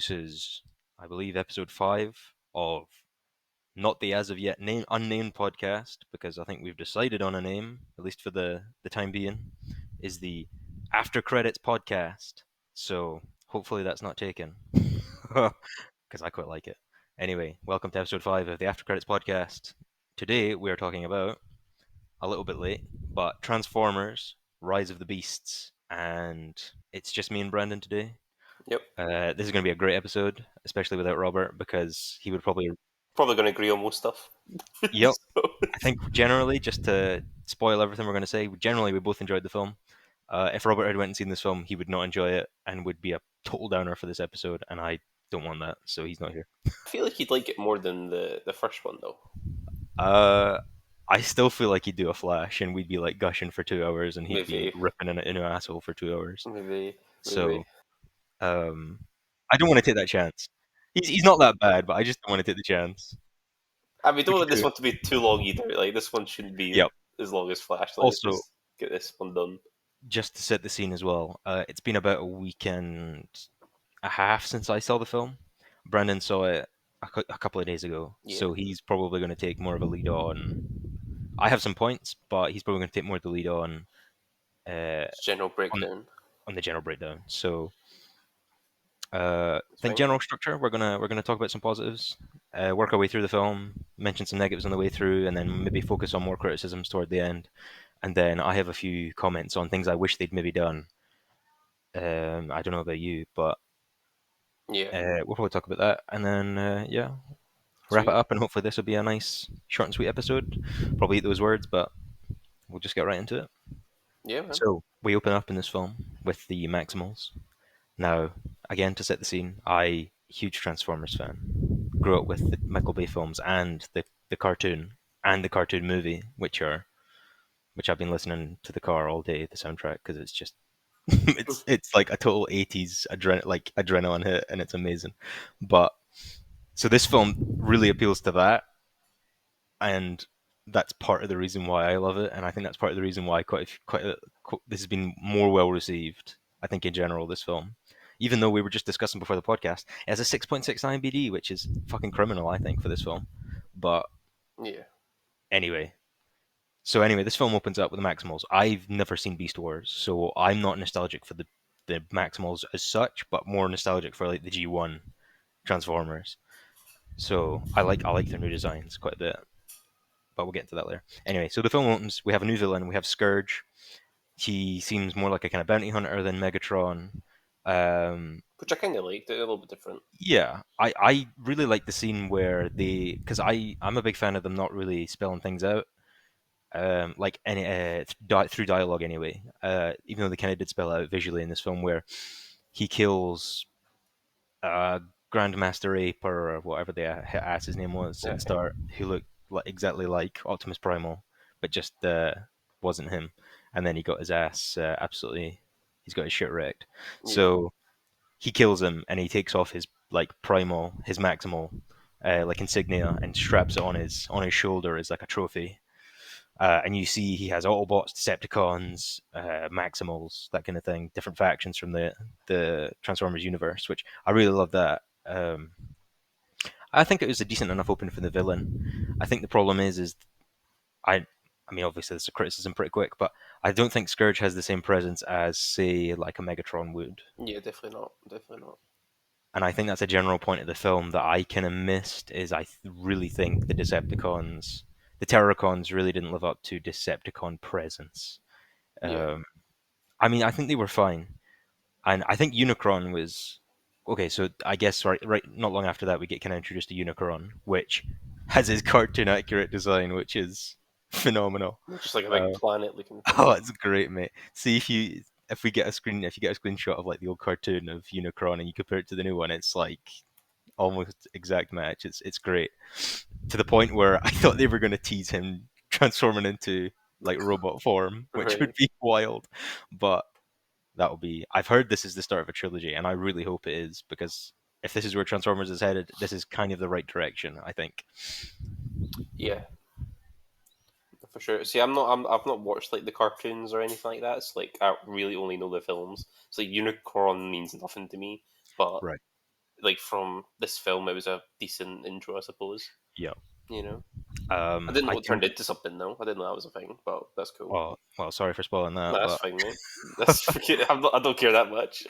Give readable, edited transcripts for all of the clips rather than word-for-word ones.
This is, I believe, episode 5 of not the as of yet unnamed podcast, because I think we've decided on a name, at least for the time being, is the After Credits podcast. So hopefully that's not taken, because I quite like it. Anyway, welcome to episode 5 of the After Credits podcast. Today we are talking about, a little bit late, but Transformers, Rise of the Beasts, and it's just me and Brandon today. Yep. This is going to be a great episode, especially without Robert, because he would probably. Probably going to agree on most stuff. Yep. So, I think generally, just to spoil everything we're going to say, generally we both enjoyed the film. If Robert had went and seen this film, he would not enjoy it and would be a total downer for this episode, and I don't want that, so he's not here. I feel like he'd like it more than the first one, though. Uh, I still feel like he'd do a Flash, and we'd be like gushing for 2 hours, and he'd be Maybe. ripping in an asshole for 2 hours. Maybe. So, um, I don't want to take that chance. He's not that bad, but I just don't want to take the chance. I mean, We don't could want this do it. one to be too long either. Like, this one shouldn't be Yep. as long as Flash. Let's Also, just get this one done. just to set the scene as well, it's been about a week and a half since I saw the film. Brandon saw it a couple of days ago, Yeah. so he's probably going to take more of a lead on. I have some points, but he's probably going to take more of the lead on General breakdown. on the general breakdown. So, I That's think fine. general structure. We're gonna talk about some positives, work our way through the film, mention some negatives on the way through, and then maybe focus on more criticisms toward the end. And then I have a few comments on things I wish they'd maybe done. I don't know about you, but Yeah. we'll probably talk about that, and then wrap it Sweet. up, and hopefully this will be a nice, short and sweet episode. Probably eat those words, but we'll just get right into it. Yeah, man. So we open up in this film with the Maximals. Now, again, to set the scene, huge Transformers fan, grew up with the Michael Bay films and the cartoon and the cartoon movie, which I've been listening to the car all day, the soundtrack, because it's just it's like a total 80s adrenaline hit, and it's amazing. But so this film really appeals to that, and that's part of the reason why I love it, and I think that's part of the reason why this has been more well received. I think in general, this film, even though we were just discussing before the podcast, it has a 6.6 IMDb, which is fucking criminal, I think, for this film. But Yeah. anyway, this film opens up with the Maximals. I've never seen Beast Wars, so I'm not nostalgic for the Maximals as such, but more nostalgic for like the G1 Transformers. So I like their new designs quite a bit, but we'll get into that later. Anyway, so the film opens. We have a new villain. We have Scourge. He seems more like a kind of bounty hunter than Megatron. Which I kind of liked. A little bit different. Yeah, I really like the scene where because I'm a big fan of them not really spelling things out, like any through dialogue anyway. Even though they kind of did spell it out visually in this film, where he kills uh, Grandmaster Ape or whatever the ass his name was at the start, who looked exactly like Optimus Primal, but just wasn't him. And then he got his ass he's got his shit wrecked. Yeah. So he kills him, and he takes off his his Maximal, like insignia, and straps it on his shoulder as like a trophy. And you see he has Autobots, Decepticons, Maximals, that kind of thing, different factions from the Transformers universe, which I really love that. I think it was a decent enough opening for the villain. I think the problem is I, I mean, obviously this is a criticism pretty quick, but I don't think Scourge has the same presence as, say, like a Megatron would. Yeah, definitely not. Definitely not. And I think that's a general point of the film that I kind of missed. Is really think the Terrorcons really didn't live up to Decepticon presence. Yeah. I mean, I think they were fine, and I think Unicron was okay. So I guess right, not long after that, we get kind of introduced to Unicron, which has his cartoon accurate design, which is phenomenal. Just like a big planet looking thing. Oh, it's great, mate. See if you get a screenshot of like the old cartoon of Unicron and you compare it to the new one, it's like almost exact match. It's great, to the point where I thought they were going to tease him transforming into like robot form, which would Right. be wild. But that'll be. I've heard this is the start of a trilogy, and I really hope it is, because if this is where Transformers is headed, this is kind of the right direction, I think. Yeah. For sure. See, I've not watched like the cartoons or anything like that. It's like I really only know the films. It's like Unicorn means nothing to me, but Right. like from this film, it was a decent intro, I suppose. Yeah. You know, I didn't know I it think. turned into something though. I didn't know that was a thing, but that's cool. Well, sorry for spoiling No, that, that's but fine, mate. That's I'm not, I don't care that much.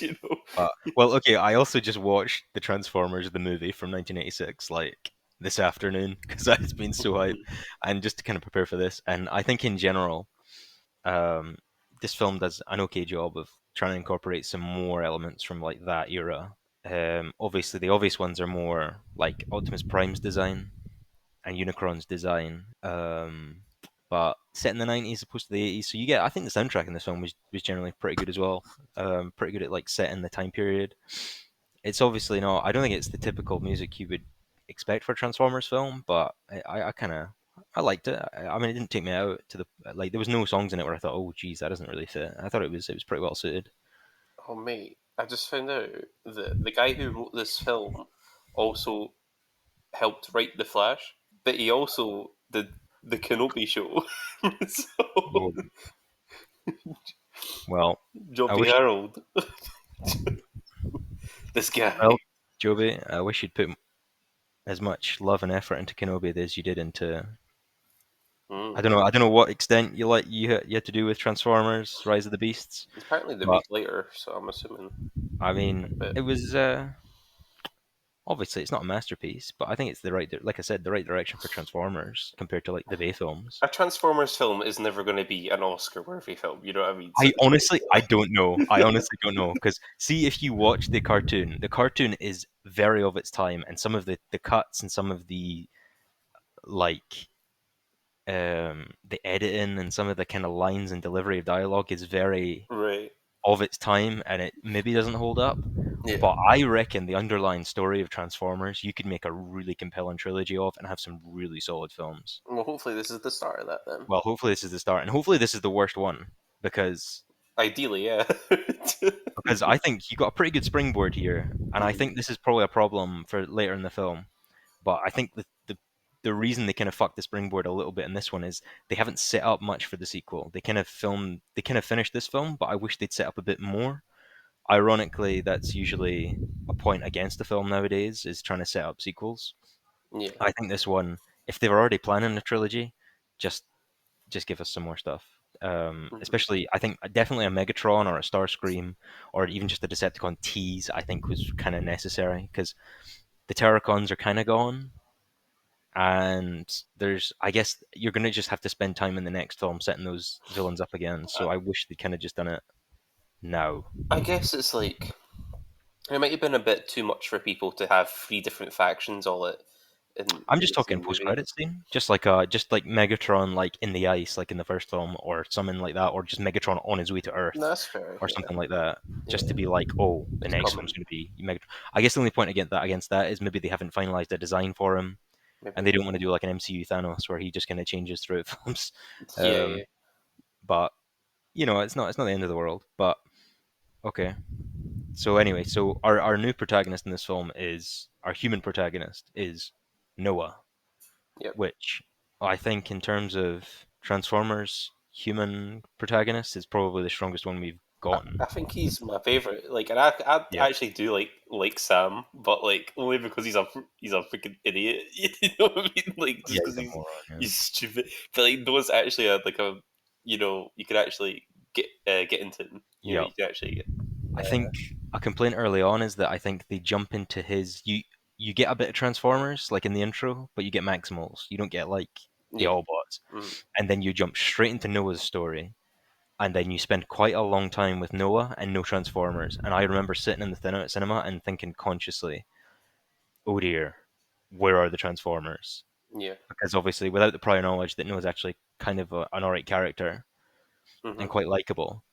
you know. well, okay. I also just watched the Transformers the movie from 1986 like this afternoon because it's been so hype, and just to kind of prepare for this. And I think in general, um, this film does an okay job of trying to incorporate some more elements from like that era. Obviously, the obvious ones are more like Optimus Prime's design and Unicron's design. But set in the 90s opposed to the 80s, so you get. I think the soundtrack in this film was generally pretty good as well. Pretty good at like setting the time period. It's obviously not. I don't think it's the typical music you would expect for a Transformers film, but I kind of I liked it. I mean, it didn't take me out to the like. There was no songs in it where I thought, oh, geez, that doesn't really fit. I thought it was pretty well suited. Oh, mate, I just found out that the guy who wrote this film also helped write The Flash, but he also did the Kenobi show. so, Oh, well, I Joby wish. Harold, this guy. Well, Joby, I wish you'd put as much love and effort into Kenobi as you did into. I don't Mm. know. I don't know what extent you had to do with Transformers: Rise of the Beasts, Apparently, they but made later, so I'm assuming I a mean, bit. it was obviously it's not a masterpiece, but I think it's the right, like I said, the right direction for Transformers compared to like the Bay films. A Transformers film is never going to be an Oscar-worthy film. You know what I mean? So I honestly, I don't know. I honestly don't know because see, if you watch the cartoon is very of its time, and some of the cuts and some of the like the editing and some of the kind of lines and delivery of dialogue is very right, of its time, and it maybe doesn't hold up. yeah. But I reckon the underlying story of Transformers you could make a really compelling trilogy of and have some really solid films. Well, hopefully, this is the start of that then. Well, hopefully this is the start, and hopefully this is the worst one because Ideally, yeah. I think you got a pretty good springboard here, and I think Mhm. this is probably a problem for later in the film. But I think the reason they kind of fucked the springboard a little bit in this one is they haven't set up much for the sequel. They kind of finished this film, but I wish they'd set up a bit more. Ironically, that's usually a point against the film nowadays is trying to set up sequels. Yeah. I think this one, if they were already planning a trilogy, just just give us some more stuff. Mhm. Especially, I think definitely a Megatron or a Starscream or even just a Decepticon tease. I think was kind of necessary because the Terracons are kind of gone, and there's I guess you're gonna just have to spend time in the next film setting those villains up again. I, So I wish they'd kind of just done it now. I guess it's like it might have been a bit too much for people to have three different factions all I'm in just the talking same post movie. credit scene, just like Megatron like in the ice, like in the first film, or something like that, or just Megatron on his way to No, Earth, that's fair. or Yeah. something like that, just to Yeah. be like, oh, the He's next film's coming. going to be Megatron. I guess the only point against that is maybe they haven't finalized a design for him, and Maybe. they don't want to do like an MCU Thanos where he just kind of changes throughout films. Yeah. Um, Yeah. but it's not the end of the world. But okay. So anyway, so our new protagonist in this film is our human protagonist is Noah, Yep. which I think in terms of Transformers human protagonist is probably the strongest one we've I gotten. think he's my favorite. Like, and I Yeah, actually do like Sam, but like only because he's a freaking idiot. You know what I mean? Like yeah, just because he's a moron. Yeah, he's stupid. But like Noah's actually like a you could actually get into him. You know, yeah. you can actually get. I think a complaint early on is that I think they jump into his you get a bit of Transformers like in the intro, but you get Maximals. You don't get like the Yeah. Autobots, Mm, and then you jump straight into Noah's story, and then you spend quite a long time with Noah and no Transformers. And I remember sitting in the cinema and thinking consciously, "Oh dear, where are the Transformers?" yeah. Because obviously, without the prior knowledge that Noah's actually kind of an alright character and Hmm. quite likable,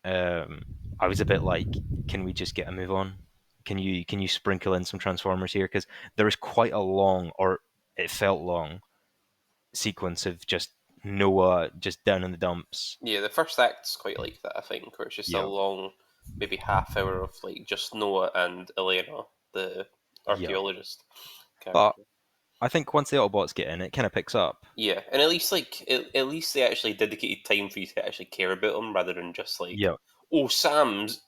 um, I was a bit like, "Can we just get a move on? Can you sprinkle in some Transformers here?" Because there was quite a long, or it felt long, sequence of just Noah just down in the dumps. Yeah, the first act's quite like that, I think, where it's just a Yeah, long, maybe half hour of like just Noah and Elena, the yeah. archaeologist But character. I think once the Autobots get in, it kind of picks up. Yeah, and at least at least they actually dedicated time for you to actually care about him rather than just like, Yeah, oh, Sam's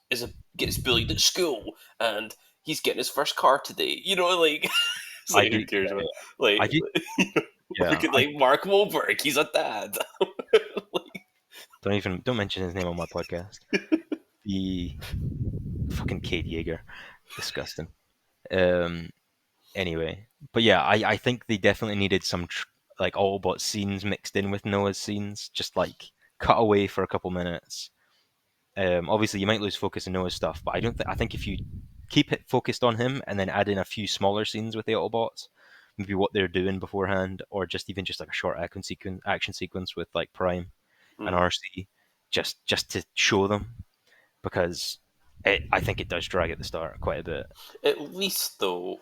gets bullied at school and he's getting his first car today. You know, like it's I like do. who cares about like I do. look Yeah, at like Mark Wahlberg, he's a dad. Like, don't mention his name on my podcast. The fucking Kate Yeager, disgusting. Um. Anyway, but yeah, I think they definitely needed some like Autobot scenes mixed in with Noah's scenes, just like cut away for a couple minutes. Obviously, you might lose focus in Noah's stuff, but I don't think I think if you keep it focused on him and then add in a few smaller scenes with the Autobots, maybe what they're doing beforehand, or just even just like a short action sequence with like Prime and mm. RC, just to show them because I think it does drag at the start quite a bit. At least though,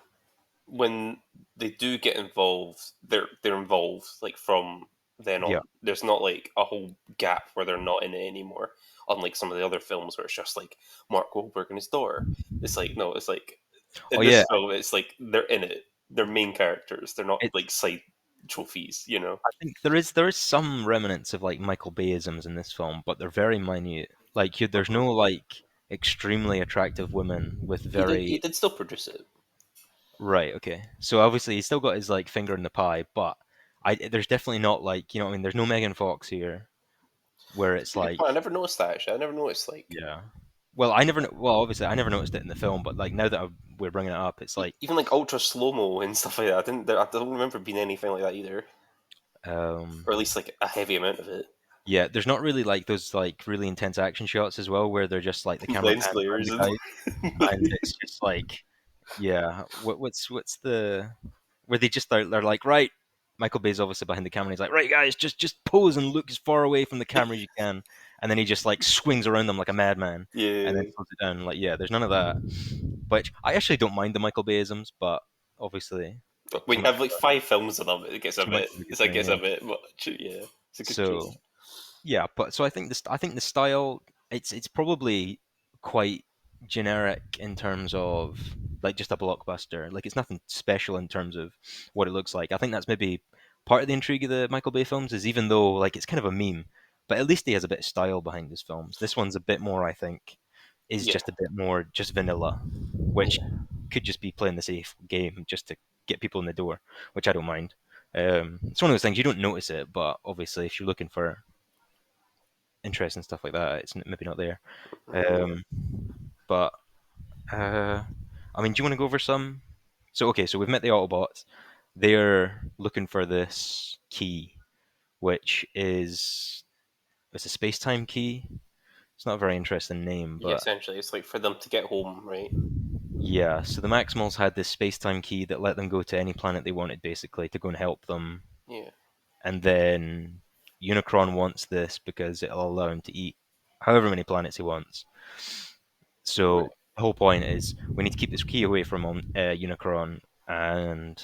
when they do get involved, they're involved like from then Yeah, on. There's not like a whole gap where they're not in it anymore. Unlike some of the other films where it's just like Mark Wahlberg and his daughter. It's like no, it's like oh in yeah, this film, it's like they're in it. They're main characters. They're not it's like side trophies. You know. I think there is some remnants of like Michael Bayisms in this film, but they're very minute. Like there's Mhm. no like extremely attractive women with He very did still produce it. right. Okay, so obviously he's still got his like finger in the pie, but there's definitely not like you know what I mean. There's no Megan Fox here where That's it's a good point. I like never noticed that actually. I never noticed like yeah. Well, I never well obviously I never noticed it in the film, but like now that we're bringing it up, it's like even like ultra slow mo and stuff like that. I don't remember being anything like that either, um or at least like a heavy amount of it. yeah. There's not really like those like really intense action shots as well where they're just like the camera Lens pans around flares the and guy and it's just like yeah, what's the where they just they're like right. Michael Bay's obviously behind the camera. And he's like, right, guys, just pose and look as far away from the camera as you can, and then he just like swings around them like a madman, and then yeah. slows it down. Like, yeah, there's none of that. Which I actually don't mind the Michael Bayisms, but obviously, But when too you much, have like 5 films of them, it gets a too much bit. is a good It's like thing. gets a Yeah. bit much. Yeah, it's a good choice. So yeah, but so I think the style it's probably quite generic in terms of like just a blockbuster. Like it's nothing special in terms of what it looks like. I think that's maybe part of the intrigue of the Michael Bay films is even though like it's kind of a meme, but at least he has a bit of style behind his films. This one's a bit more, I think, is Yeah, just a bit more just vanilla, which yeah. could just be playing the safe game just to get people in the door, which I don't mind. It's one of those things you don't notice it, but obviously if you're looking for interesting stuff like that, it's maybe not there. Um, but I mean, do you want to go over some? So okay, so we've met the Autobots. They're looking for this key, which is it's a space-time key. It's not a very interesting name, Yeah, but essentially, it's like for them to get home, right? yeah. So the Maximals had this space-time key that let them go to any planet they wanted, basically, to go and help them. Yeah, And then Unicron wants this because it'll allow him to eat however many planets he wants. right. So the whole point is we need to keep this key away from Unicron, and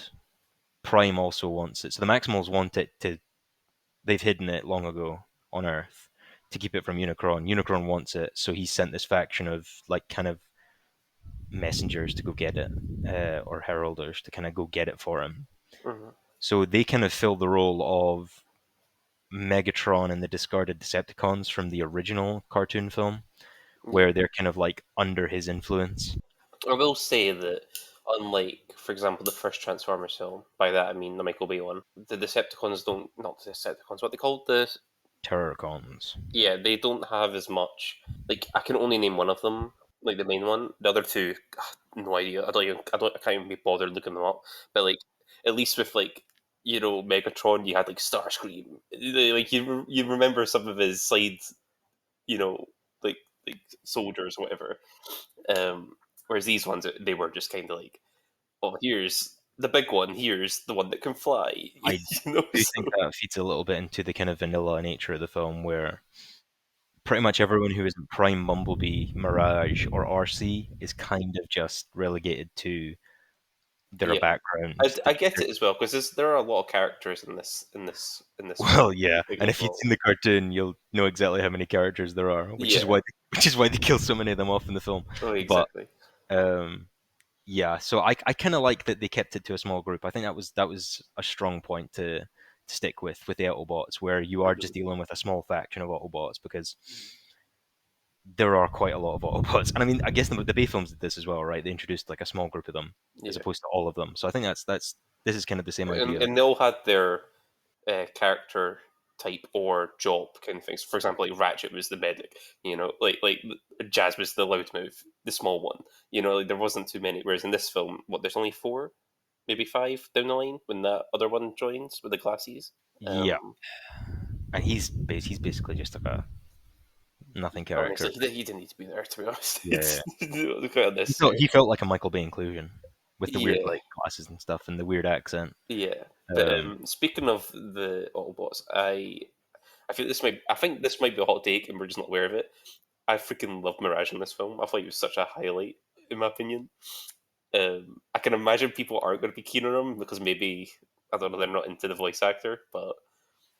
Prime also wants it. So the Maximals want it to. They've hidden it long ago on Earth to keep it from Unicron. Unicron wants it, so he sent this faction of like kind of messengers to go get it, or heralders to kind of go get it for him. Hmm. So they kind of fill the role of Megatron and the discarded Decepticons from the original cartoon film, Yeah. where they're kind of like under his influence. I will say that, unlike, for example, the first Transformers film, by that I mean the Michael Bay one, the Decepticons don't, not the Decepticons, what they called the, Terrorcons. yeah, they don't have as much. Like, I can only name one of them, like the main one. The other two, no idea. I can't even be bothered looking them up. But like, at least with like, Megatron, you had like Starscream. Like you remember some of his side, you know, like like soldiers, or whatever. Whereas these ones, they were just kind of like, oh, here's the big one. Here's the one that can fly. I do So, think that feeds a little bit into the kind of vanilla nature of the film, where pretty much everyone who isn't Prime, Bumblebee, Mirage, or RC is kind of just relegated to their yeah, backgrounds. I get it as well because there are a lot of characters in this film. Well, yeah, Big and and if you've small. seen the cartoon, you'll know exactly how many characters there are, Yeah. which is why they kill so many of them off in the film. Oh, But exactly. um, yeah, so I kind of like that they kept it to a small group. I think that was a strong point to stick with the Autobots, where you are just Hmm. dealing with a small faction of Autobots because there are quite a lot of Autobots, and I mean, I guess the Bay films did this as well, right? They introduced like a small group of them as Yeah, opposed to all of them. So I think that's this is kind of the same idea. and they all had their character type or job kind of things. For example, like Ratchet was the medic, like Jazz was the loudmouth, the small one. Like there wasn't too many. Whereas in this film, there's only four, maybe five down the line when that other one joins with the glasses. Yeah, Um, and he's basically just like a nothing Honestly, character. he didn't need to be there. To be honest, Yeah, it's quite unnecessary. he felt like a Michael Bay inclusion with the weird Yeah, like glasses and stuff and the weird accent. yeah. But Um, speaking of the Autobots, I think this might be a hot take, and we're just not aware of it. I freaking love Mirage in this film. I thought he was such a highlight, in my opinion. I can imagine people aren't going to be keen on him because maybe I don't know they're not into the voice actor, but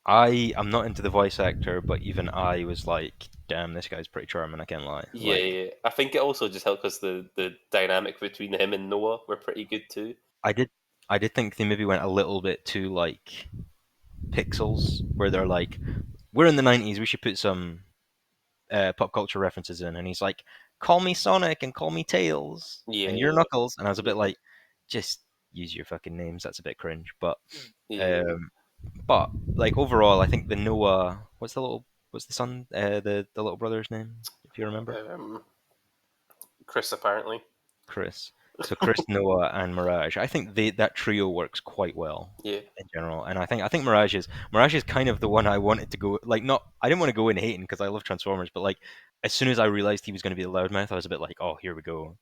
I am not into the voice actor, but even I was like, damn, this guy's pretty charming. I can't lie. yeah, Like, yeah. I think it also just helped because the dynamic between him and Noah were pretty good too. I did I did think they maybe went a little bit too like pixels, where they're like, we're in the '90s, we should put some pop culture references in, and he's like, call me Sonic and call me Tails, Yeah, and you're yeah, Knuckles, and I was a yeah, bit like, just use your fucking names. That's a bit cringe, but yeah. um, but like overall, I think the Noah, what's the son, the little brother's name, if you remember? Chris apparently. Chris. So Chris, Noah, and Mirage. I think that trio works quite well Yeah, in general, and I think Mirage is kind of the one I wanted to go like not I didn't want to go in hating because I love Transformers, but like as soon as I realized he was going to be the loudmouth, I was a bit like, oh, here we go.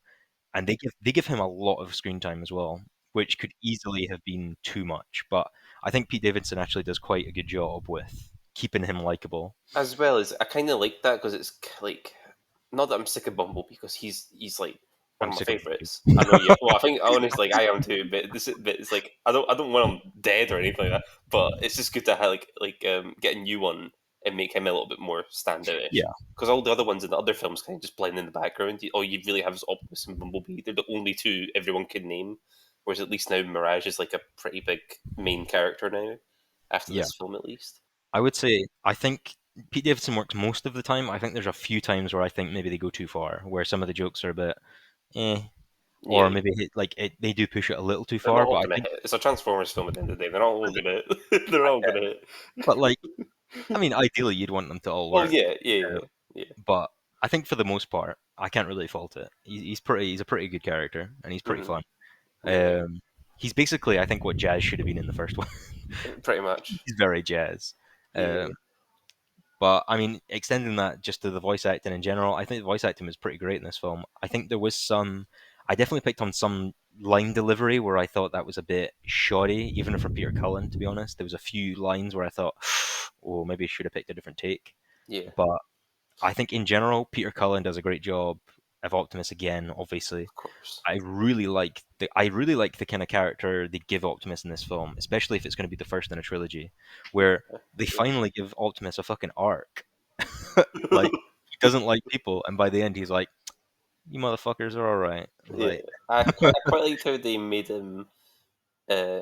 And they give him a lot of screen time as well, which could easily have been too much. But I think Pete Davidson actually does quite a good job with keeping him likable. as well as I kind of like that because it's like not that I'm sick of Bumblebee because he's like one I'm of my sick of favorites. I know you. Well, I think honestly, like I am too. But it's like I don't want him dead or anything like that. But it's just good to have get a new one and make him a little bit more standoutish. Yeah, Because all the other ones in the other films kind of just blend in the background. All you really have is Optimus and Bumblebee. They're the only two everyone can name. Whereas at least now Mirage is like a pretty big main character now. After yeah. this film, at least. I would say I think Pete Davidson works most of the time. I think there's a few times where I think maybe they go too far, where some of the jokes are a bit eh, or Yeah, maybe they do push it a little too they're not far. all But I gonna think, hit. It's a Transformers film at the end of the day. They're not all gonna hit. They're all gonna hit. but like, I mean, ideally you'd want them to all Well, work. yeah, yeah, Uh, yeah, yeah. but I think for the most part, I can't really fault it. He's a pretty good character, and he's pretty Hmm. fun. Yeah, Um, he's basically, I think, what Jazz should have been in the first one. pretty much. He's very Jazz. Yeah, Um, but I mean, extending that just to the voice acting in general, I think the voice acting was pretty great in this film. I think there was some, I definitely picked on some line delivery where I thought that was a bit shoddy, even from Peter Cullen, to be honest. There was a few lines where I thought, oh, maybe I should have picked a different take. yeah, But I think in general, Peter Cullen does a great job of Optimus again, obviously. of course. I really like the kind of character they give Optimus in this film, especially if it's going to be the first in a trilogy, where they Yeah. finally give Optimus a fucking arc. Like he doesn't like people, and by the end he's like, "You motherfuckers are all right." Yeah, Like, I quite liked how they made him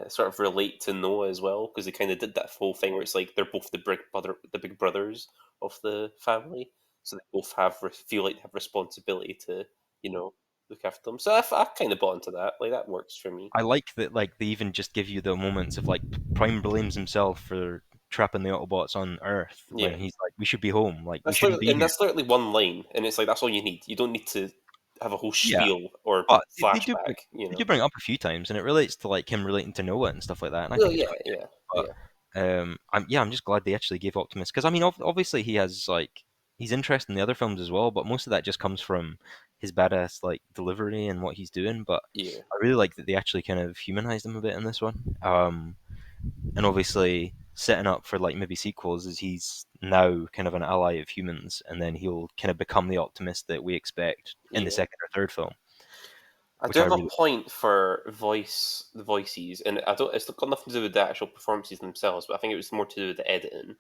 sort of relate to Noah as well because they kind of did that whole thing where it's like they're both the big brothers of the family, so they both feel like they have responsibility to you know look after them. So I kind of bought into that. Like that works for me. I like that. Like they even just give you the moments of like Prime blames himself for trapping the Autobots on Earth when Yeah. he's like, "We should be home. Like we shouldn't be here." That's literally one line, and it's like that's all you need. You don't need to have a whole Yeah, spiel or but flashback. they do bring it up a few times, and it relates to like him relating to Noah and stuff like that, and I Well, think it's yeah, quite yeah, good. yeah, I'm just glad they actually gave Optimus because I mean, obviously he has like he's interested in the other films as well, but most of that just comes from his badass like delivery and what he's doing. But yeah, I really like that they actually kind of humanized him a bit in this one. And obviously setting up for like maybe sequels is he's now kind of an ally of humans, and then he'll kind of become the Optimist that we expect in the yeah. second or third film, I do which I have a really point for the voices, and I don't. It's got nothing to do with the actual performances themselves, but I think it was more to do with the editing.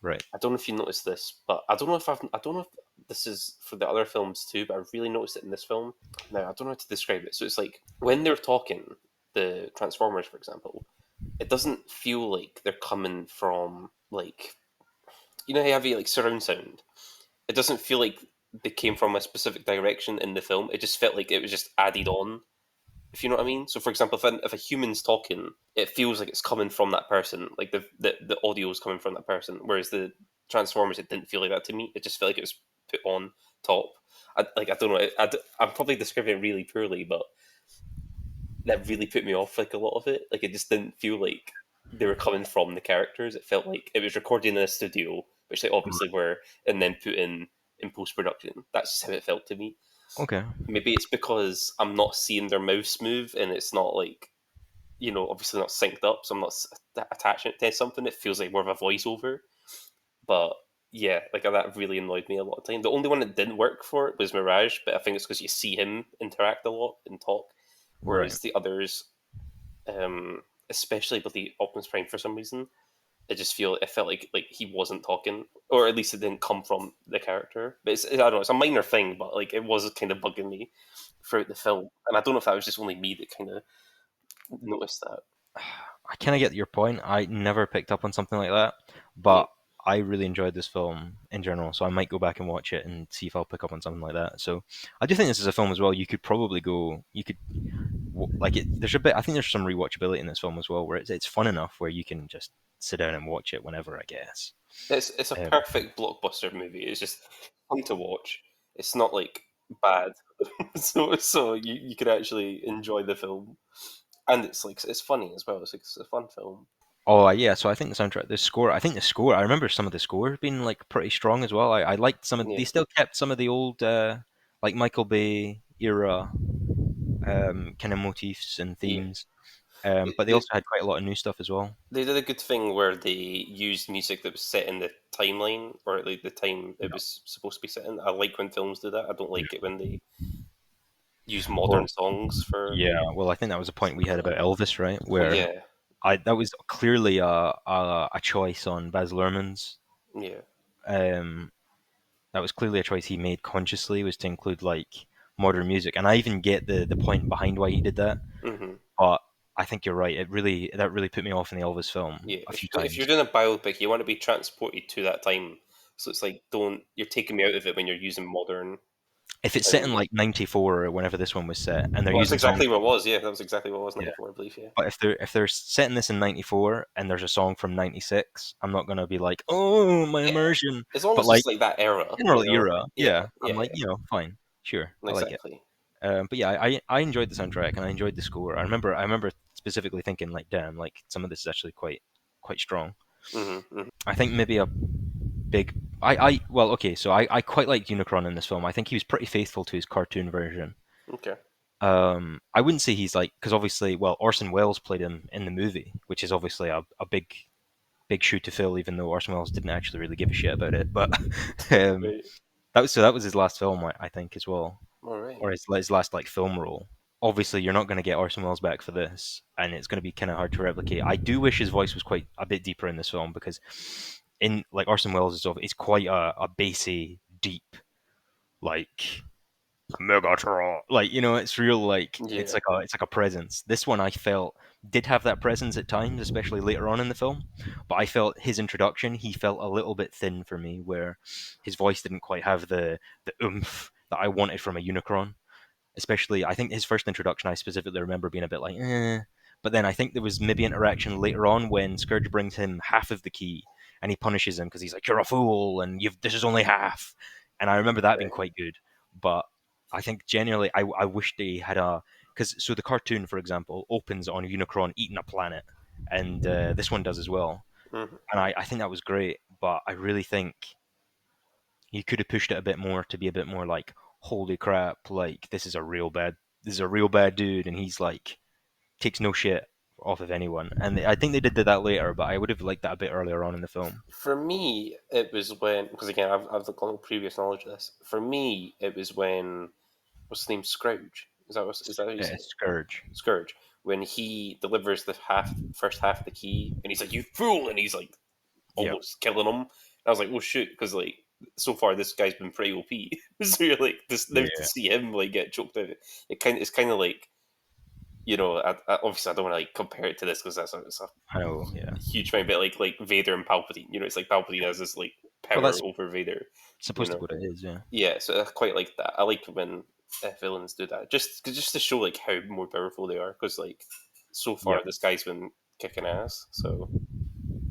right. I don't know if you noticed this, but I don't know if this is for the other films too, but I really noticed it in this film. Now I don't know how to describe it. So it's like when they're talking, the Transformers, for example, it doesn't feel like they're coming from like how you have like surround sound. It doesn't feel like they came from a specific direction in the film. It just felt like it was just added on, if you know what I mean. So, for example, if a human's talking, it feels like it's coming from that person, like the audio is coming from that person. Whereas the Transformers, it didn't feel like that to me. It just felt like it was put on top. I don't know. I'm probably describing it really poorly, but that really put me off like a lot of it. Like it just didn't feel like they were coming from the characters. It felt like it was recorded in a studio, which they obviously were, and then put in post production. That's how it felt to me. Okay. Maybe it's because I'm not seeing their mouths move, and it's not like, obviously not synced up, so I'm not attaching it to something. It feels like more of a voiceover. But yeah, like that really annoyed me a lot of time. The only one that didn't work for it was Mirage, but I think it's because you see him interact a lot and talk, Right. whereas the others, especially with the Optimus Prime, for some reason, it felt like he wasn't talking, or at least it didn't come from the character. But I don't know, it's a minor thing, but like it was kind of bugging me throughout the film, and I don't know if that was just only me that kind of noticed that. I kind of get your point. I never picked up on something like that, Yeah, but I really enjoyed this film in general, so I might go back and watch it and see if I'll pick up on something like that. So I do think this is a film as well. You could probably go, you could like it. There's a bit. I think there's some rewatchability in this film as well, where it's fun enough where you can just sit down and watch it whenever, I guess. it's a Um, perfect blockbuster movie. It's just fun to watch. It's not like bad, so you could actually enjoy the film, and it's like it's funny as well. It's a fun film. oh yeah, so I think the soundtrack, the score. I think the score. I remember some of the score being like pretty strong as well. I liked some of. Yeah, They still kept some of the old like Michael Bay era kind of motifs and yeah. themes. They, But they they also had quite a lot of new stuff as well. they did a good thing where they used music that was set in the timeline, or like the time it Yeah. was supposed to be set in. I like when films do that. I don't like it when they use Well, modern songs for yeah. Well, I think that was a point we stuff had like that. about Elvis, right? Well, Where yeah, I that was clearly a choice on Baz Luhrmann's. yeah. Um, that was clearly a choice he made consciously, was to include like modern music, and I even get the point behind why he did that. hmm But I think you're right. That really put me off in the Elvis film Yeah, a few if you're times. doing a biopic, you want to be transported to that time. So it's like, don't you're taking me out of it when you're using modern If it's set in sound. like '94 or whenever this one was set, and they're Well, that's using songs, exactly what it was. Yeah, that was exactly what it was. yeah. 94, I believe. Yeah, But if they're setting this in '94 and there's a song from '96, I'm not gonna be like, oh, my yeah. immersion. As long But as like it's like that era, general era, Yeah, yeah, I'm yeah, like, fine, sure, yeah. I like it. Exactly. But yeah, I enjoyed the soundtrack and I enjoyed the score. I remember specifically thinking like, damn, like some of this is actually quite strong. Hmm. I think maybe a big I well okay, so I quite liked Unicron in this film. I think he was pretty faithful to his cartoon version. Okay. I wouldn't say he's like, because obviously, well, Orson Welles played him in the movie, which is obviously a big shoe to fill, even though Orson Welles didn't actually really give a shit about it. But um, Right. that was his last film, I think, as well, All right. or his last like film role. Obviously, you're not going to get Orson Welles back for this, and it's going to be kind of hard to replicate. I do wish his voice was quite a bit deeper in this film because in like Orson Welles is quite a bassy, deep, like Megatron. Like, it's real, like Yeah. it's like a presence. This one I felt did have that presence at times, especially later on in the film. But I felt his introduction, he felt a little bit thin for me, where his voice didn't quite have the oomph that I wanted from a Unicron. Especially, I think his first introduction, I specifically remember being a bit like, eh. But then I think there was maybe interaction later on when Scourge brings him half of the key, and he punishes him because he's like, "You're a fool, and this is only half." And I remember that being Right. quite good. But I think generally, I wish they had because so the cartoon, for example, opens on Unicron eating a planet, and this one does as well. Hmm. And I think that was great, but I really think you could have pushed it a bit more to be a bit more like, holy crap, like this is a real bad dude, and he's like takes no shit off of anyone. And I think they did that later, but I would have liked that a bit earlier on in the film. For me, it was when, because again, I've got previous knowledge of this. For me, it was when, what's his name, Scrooge? Is that how you say it? Scourge. Scourge. When he delivers the first half of the key, and he's like, "You fool!" and he's like Yep, almost killing him. And I was like, "Oh shoot!" Because like so far this guy's been pretty OP. So you're like, this now to yeah, see him like get choked out, it's kind of like, obviously I don't want to like compare it to this because it's a I know, yeah, huge amount, but like Vader and Palpatine, it's like Palpatine has this like Well, power that's over Vader. You supposed to be know, what it is, yeah. yeah. So I quite like that. I like when villains do that, just to show like how more powerful they are. Because like so far Yep. this guy's been kicking ass. So,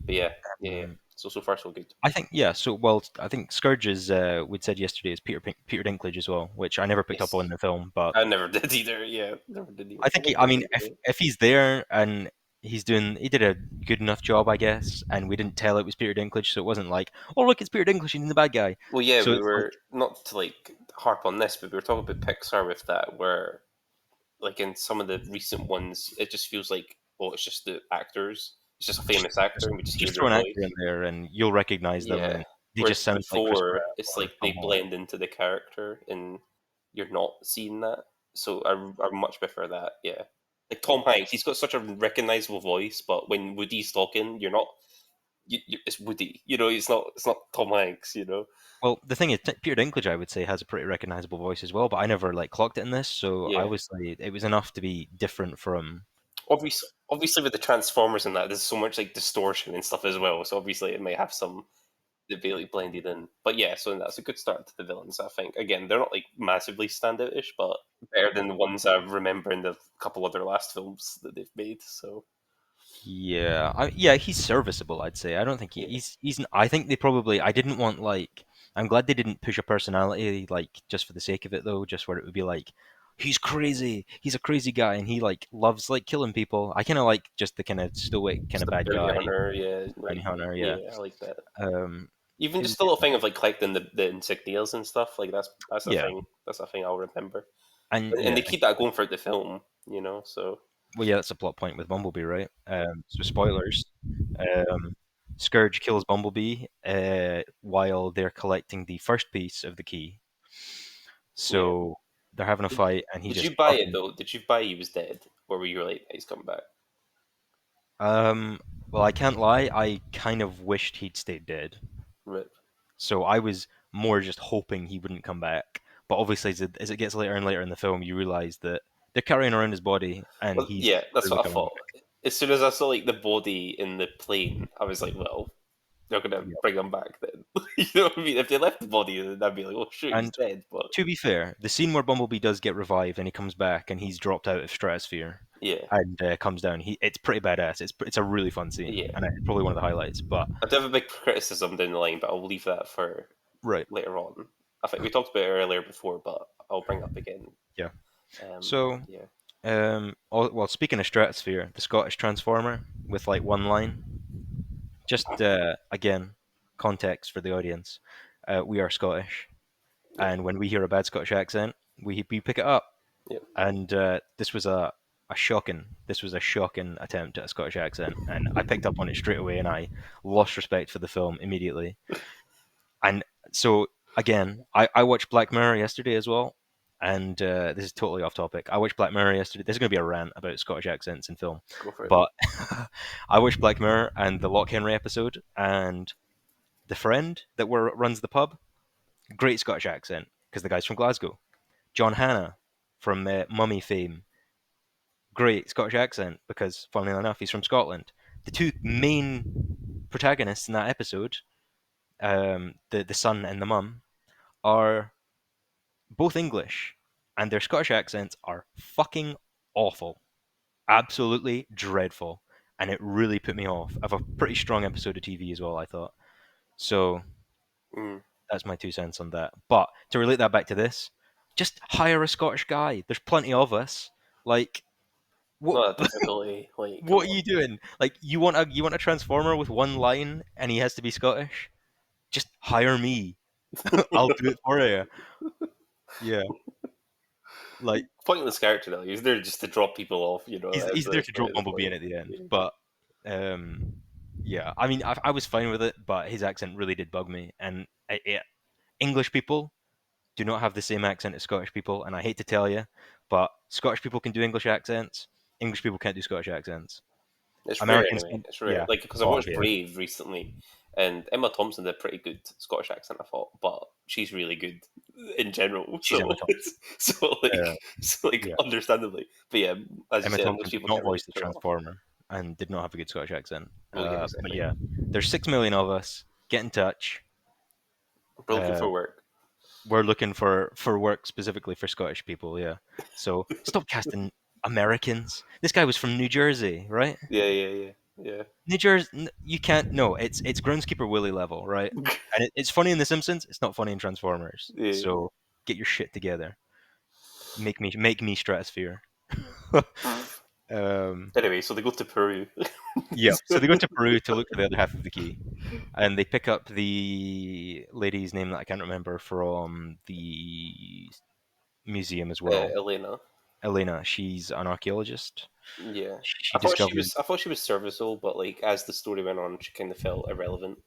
but yeah, yeah. Mm, So far so good. I think yeah. So well, I think Scourge is we'd said yesterday is Peter Dinklage as well, which I never picked up on in Yes, the film, but I never did either. Yeah, never did either. I I think he. like I him mean, either way. if he's there and he did a good enough job, I guess, and we didn't tell it was Peter Dinklage, so it wasn't like, oh look, it's Peter Dinklage, he's the bad guy. Well, yeah, So we it's like, were not to like harp on this, but we were talking about Pixar with that, where like in some of the recent ones, it just feels like, oh, it's just the actors. It's just a famous actor, and we just hear just their throw an actor in voice. there and you'll recognize them, Yeah. and they Whereas just sound like Chris before, Pratt it's or like Tom they Holland. blend into the character, and you're not seeing that. So I much prefer that. Yeah. Like Tom Hanks, he's got such a recognizable voice, but when Woody's talking, you're not. It's Woody. It's not Tom Hanks. Well, the thing is, Peter Dinklage, I would say, has a pretty recognizable voice as well, but I never like clocked it in this, so I Yeah. was like, it was enough to be different from. Obviously, with the Transformers and that, there's so much like distortion and stuff as well. So obviously, it may have some that really blended in. But yeah, so that's a good start to the villains. I think again, they're not like massively standoutish, but better than the ones I remember in the couple of their last films that they've made. So Yeah, yeah, he's serviceable, I'd say. I don't think yeah, I think they probably. I didn't want like. I'm glad they didn't push a personality like just for the sake of it though, just where it would be like, he's crazy, he's a crazy guy, and he like loves like killing people. I kind of like just the kind of stoic kind just of a bad bounty guy, hunter. Yeah, bounty like hunter. Yeah. yeah, I like that. Um. Even Is just the little thing of like collecting the insignias and stuff. Like that's a yeah, thing. That's a thing I'll remember. and And yeah, they keep that going throughout the film. So well, yeah, that's a plot point with Bumblebee, right? So spoilers. Um, Scourge kills Bumblebee while they're collecting the first piece of the key. yeah. So they're having a Did, fight, and he did you just buy it fucking. though? Did you buy he was dead, or were you like he's come back? Um, well, I can't lie. I kind of wished he'd stayed dead. Rip. So I was more just hoping he wouldn't come back. But obviously, as it gets later and later in the film, you realize that they're carrying around his body, and Well, he's yeah, that's really what I coming thought. back. As soon as I saw like the body in the plane, I was like, well, they're gonna Yeah. bring him back then. You know what I mean? If they left the body, then I'd be like, oh shoot, he's And dead. But to be fair, the scene where Bumblebee does get revived and he comes back and he's dropped out of stratosphere yeah, and comes down, it's pretty badass. It's a really fun scene, yeah. and it's probably one of the highlights. But I do have a big criticism down the line, but I'll leave that for right, later on. I think we talked about it earlier before, but I'll bring up again. yeah. So, Yeah, well, speaking of stratosphere, the Scottish Transformer with like one line. Just again, context for the audience. We are Scottish, yeah, and when we hear a bad Scottish accent, we pick it up. yeah. And this was a shocking attempt at a Scottish accent, and I picked up on it straight away, and I lost respect for the film immediately. And so again, I watched Black Mirror yesterday as well, and this is totally off topic. I watched Black Mirror yesterday. There's going to be a rant about Scottish accents in film, Go for it. but I watched Black Mirror and the Loch Henry episode, and the friend that runs the pub, great Scottish accent because the guy's from Glasgow. John Hannah from Mummy fame, great Scottish accent because, funnily enough, he's from Scotland. The two main protagonists in that episode, the son and the mum, are both English, and their Scottish accents are fucking awful, absolutely dreadful, and it really put me off. Of a pretty strong episode of TV as well, I thought. So Mm. that's my 2 cents on that. But to relate that back to this, just hire a Scottish guy. There's plenty of us. Like, It's what? not that difficulty. Like, come What are on. you doing? Like, you want a transformer with one line and he has to be Scottish? Just hire me. I'll do it for you. Yeah, like Pointless character though. He's there just to drop people off. he's there to drop That's Bumblebee in funny. at the end. Yeah. But yeah, I mean, I was fine with it, but his accent really did bug me. And English people do not have the same accent as Scottish people, and I hate to tell you, but Scottish people can do English accents. English people can't do Scottish accents. It's rare Americans anyway. can, It's rare. yeah. Like because I Oh watched yeah, Brave recently, and Emma Thompson did a pretty good Scottish accent. I thought, but she's really good in general. she's Emma So, Thompson. so like, Uh, so like, yeah. understandably. But yeah, as you Emma said, most Thompson did people not can't voice really the pull it off. Transformer and did not have a good Scottish accent. Well, yeah, But exactly. yeah, there's 6 million of us. Get in touch. We're looking for work. We're looking for work specifically for Scottish people. Yeah. So stop casting Americans. This guy was from New Jersey, right? Yeah, yeah, yeah, New Jersey. You can't. No, it's groundskeeper Willie level, right? yeah. And it's funny in The Simpsons. It's not funny in Transformers. Yeah. So get your shit together. Make me Stratosphere. um, Anyway, so they go to Peru. yeah. So they go to Peru to look for the other half of the key, and they pick up the lady's name that I can't remember from the museum as well. Elena. Elena. She's an archaeologist. Yeah, She I thought she discovered. was. I thought she was serviceable, but like as the story went on, she kind of felt irrelevant.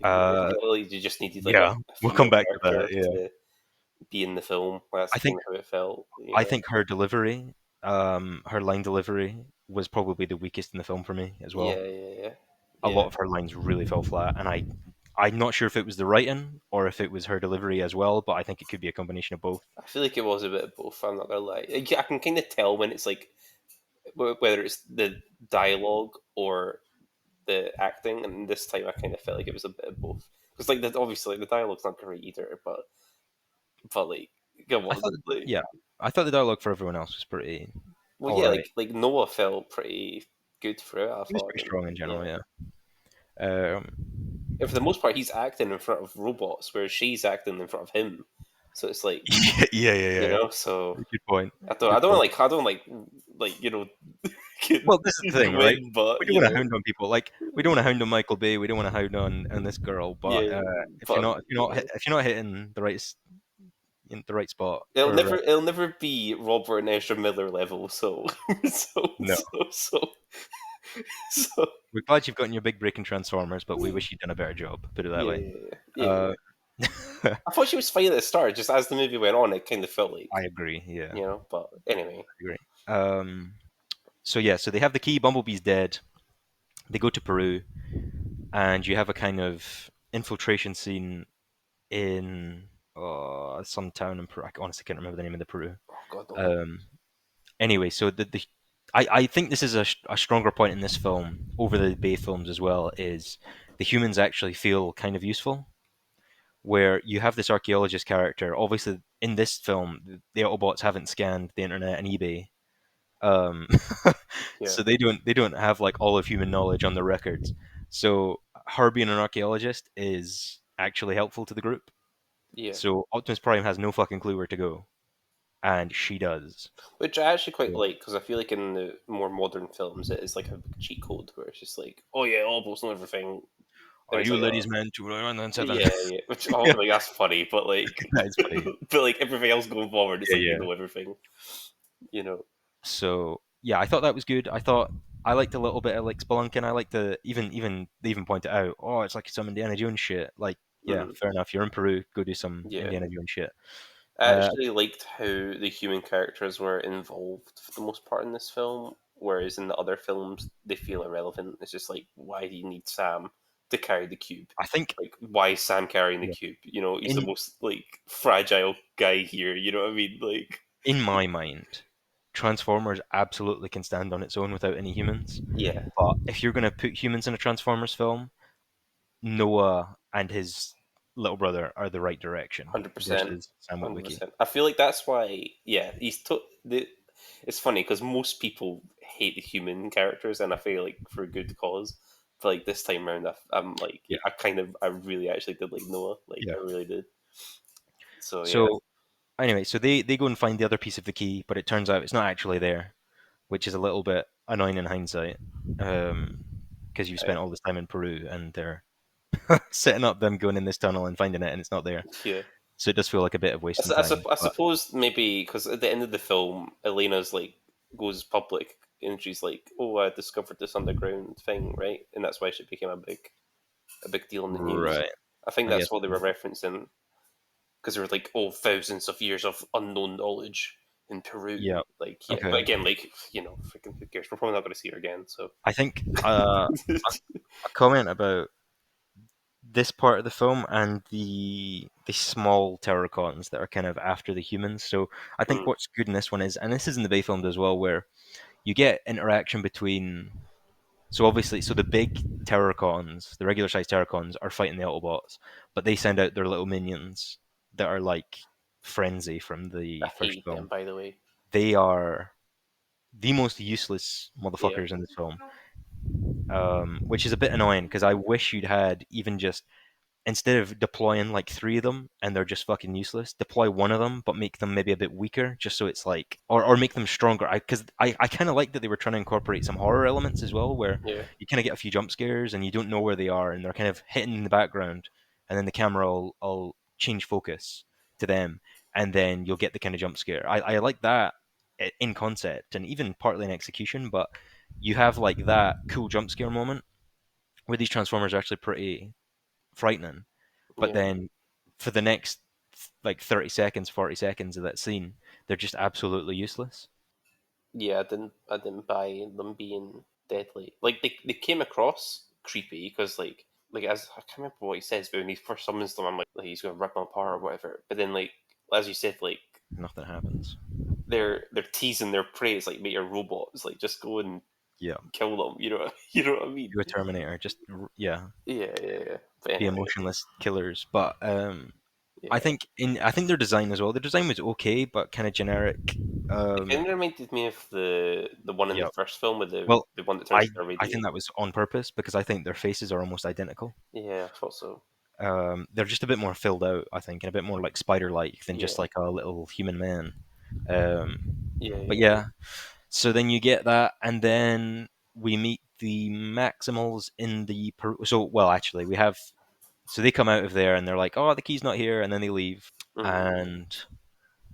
Uh, Like, you just needed like yeah, a we'll come female back to that. character Yeah, to be in the film. That's I think kind of how it felt. I think her delivery, her line delivery, was probably the weakest in the film for me as well. Yeah, yeah, yeah, A lot yeah. of her lines really fell flat, and I'm not sure if it was the writing or if it was her delivery as well, but I think it could be a combination of both. I feel like it was a bit of both. I'm not gonna lie. I can kind of tell when it's like whether it's the dialogue or the acting, and this time I kind of felt like it was a bit of both. Because like obviously like, the dialogue's not great either, but like come I on, thought, like yeah, I thought the dialogue for everyone else was pretty well all yeah, right. like Noah felt pretty good throughout. I He was thought, pretty and strong in yeah. general, yeah. Um, And for the most part, he's acting in front of robots, whereas she's acting in front of him. So it's like yeah, yeah, yeah. so Good point. I Good don't point. like get Well, this is the thing, right? win, but We don't want to hound on people. Like we don't want to hound on Michael Bay. We don't want to hound on this girl. But yeah, if you're but not if you're not if you're not hitting in the right spot for it'll never be Robert and Ezra Miller level. So so no, so so so we're glad you've gotten your big break in Transformers, but we wish you'd done a better job. Put it that yeah, way. yeah, yeah, Uh, yeah. I thought she was fine at the start. Just as the movie went on, it kind of felt I like agree. Yeah, But anyway, I agree. So yeah, so they have the key. Bumblebee's dead. They go to Peru, and you have a kind of infiltration scene in some town in Peru. I honestly can't remember the name of the Peru. oh god, no. Um, anyway, so I think this is a stronger point in this film over the Bay films as well. Is the humans actually feel kind of useful? Where you have this archaeologist character. Obviously, in this film, the Autobots haven't scanned the internet and eBay, um, Yeah, so they don't have like all of human knowledge on their records. So her being an archaeologist is actually helpful to the group. yeah. So Optimus Prime has no fucking clue where to go, and she does. Which I actually quite So, like because I feel like in the more modern films it is like a big cheat code where it's just like, oh yeah, all boats know everything, and are it's you like, ladies man 297? yeah, yeah. Which Yeah, like that's funny, but like, that is funny. but like everything else going forward, it's Yeah, like they yeah. know everything, you know. So yeah, I thought that was good. I thought I liked a little bit of like spelunking. I like to even they even point it out. Oh, it's like some Indiana Jones shit. Like, yeah, Hmm. fair enough. You're in Peru, go do some Yeah, Indiana Jones shit. I Uh, actually liked how the human characters were involved for the most part in this film, whereas in the other films they feel irrelevant. It's just like, why do you need Sam to carry the cube? I think Like, why is Sam carrying the yeah, cube? He's the in most like fragile guy here. You know what I mean? Like, in my mind, Transformers absolutely can stand on its own without any humans. yeah, But if you're gonna put humans in a Transformers film, Noah and his little brother are the right direction 100%, versus Sam hundred Witwicky. percent. I feel like that's why. Yeah, it's funny because most people hate the human characters, and I feel like for a good cause. But like this time around, I'm like, Yeah, I really actually did like Noah. Like, yeah. I really did. So yeah, So anyway, so they go and find the other piece of the key, but it turns out it's not actually there, which is a little bit annoying in hindsight, because you've spent I, all this time in Peru and they're setting up them going in this tunnel and finding it, and it's not there. yeah. So it does feel like a bit of wasting time. I But suppose maybe because at the end of the film, Elena's like goes public and she's like, "Oh, I discovered this underground thing, right?" And that's why she became a big deal in the news. right, I think I guess. that's what they were referencing because there were like, oh, thousands of years of unknown knowledge in Peru. Yeah. Like, yeah, Okay. but again, like, freaking who cares? We're probably not going to see her again. So, I think a comment about this part of the film and the small terracons that are kind of after the humans. So I think mm, what's good in this one is, and this is in the Bay films as well, where you get interaction between So obviously, so the big Terracons, the regular sized Terracons, are fighting the Autobots, but they send out their little minions that are like Frenzy from I the first hate them, film. by the way. They are the most useless Yeah, motherfuckers in this film, which is a bit annoying because I wish you'd had even just instead of deploying like three of them and they're just fucking useless, deploy one of them but make them maybe a bit weaker, just so it's like, or make them stronger. I kind of like that they were trying to incorporate some horror elements as well, where yeah, you kind of get a few jump scares and you don't know where they are and they're kind of hitting in the background, and then the camera will change focus to them, and then you'll get the kind of jump scare. I like that in concept and even partly in execution, but you have like that cool jump scare moment where these transformers are actually pretty frightening, but yeah, then for the next like 30 seconds, 40 seconds of that scene, they're just absolutely useless. yeah. I didn't buy them being deadly. Like they came across creepy because like as I can't remember what he says, but when he first summons them, I'm like he's gonna rip them apart or whatever. But then like as you said, like Nothing happens. they're teasing their prey. It's like make your robots like just go and Yeah, kill them. You know, you know what I mean? do a Terminator, just yeah, Yeah, yeah, yeah. But be anyway, emotionless killers. But I yeah. think I think their design as well. Their design was okay, but kind of generic. It kind of reminded me of the one in the Yeah. first film with Well, the one that turns I into a I think radiator. that was on purpose because I think their faces are almost identical. Yeah, I thought so. They're just a bit more filled out, I think, and a bit more like spider-like than just Yeah, like a little human man. Um, yeah, but yeah. yeah, so then you get that, and then we meet the Maximals in the so well actually we have so they come out of there and they're like, oh, the key's not here, and then they leave, Mm-hmm. and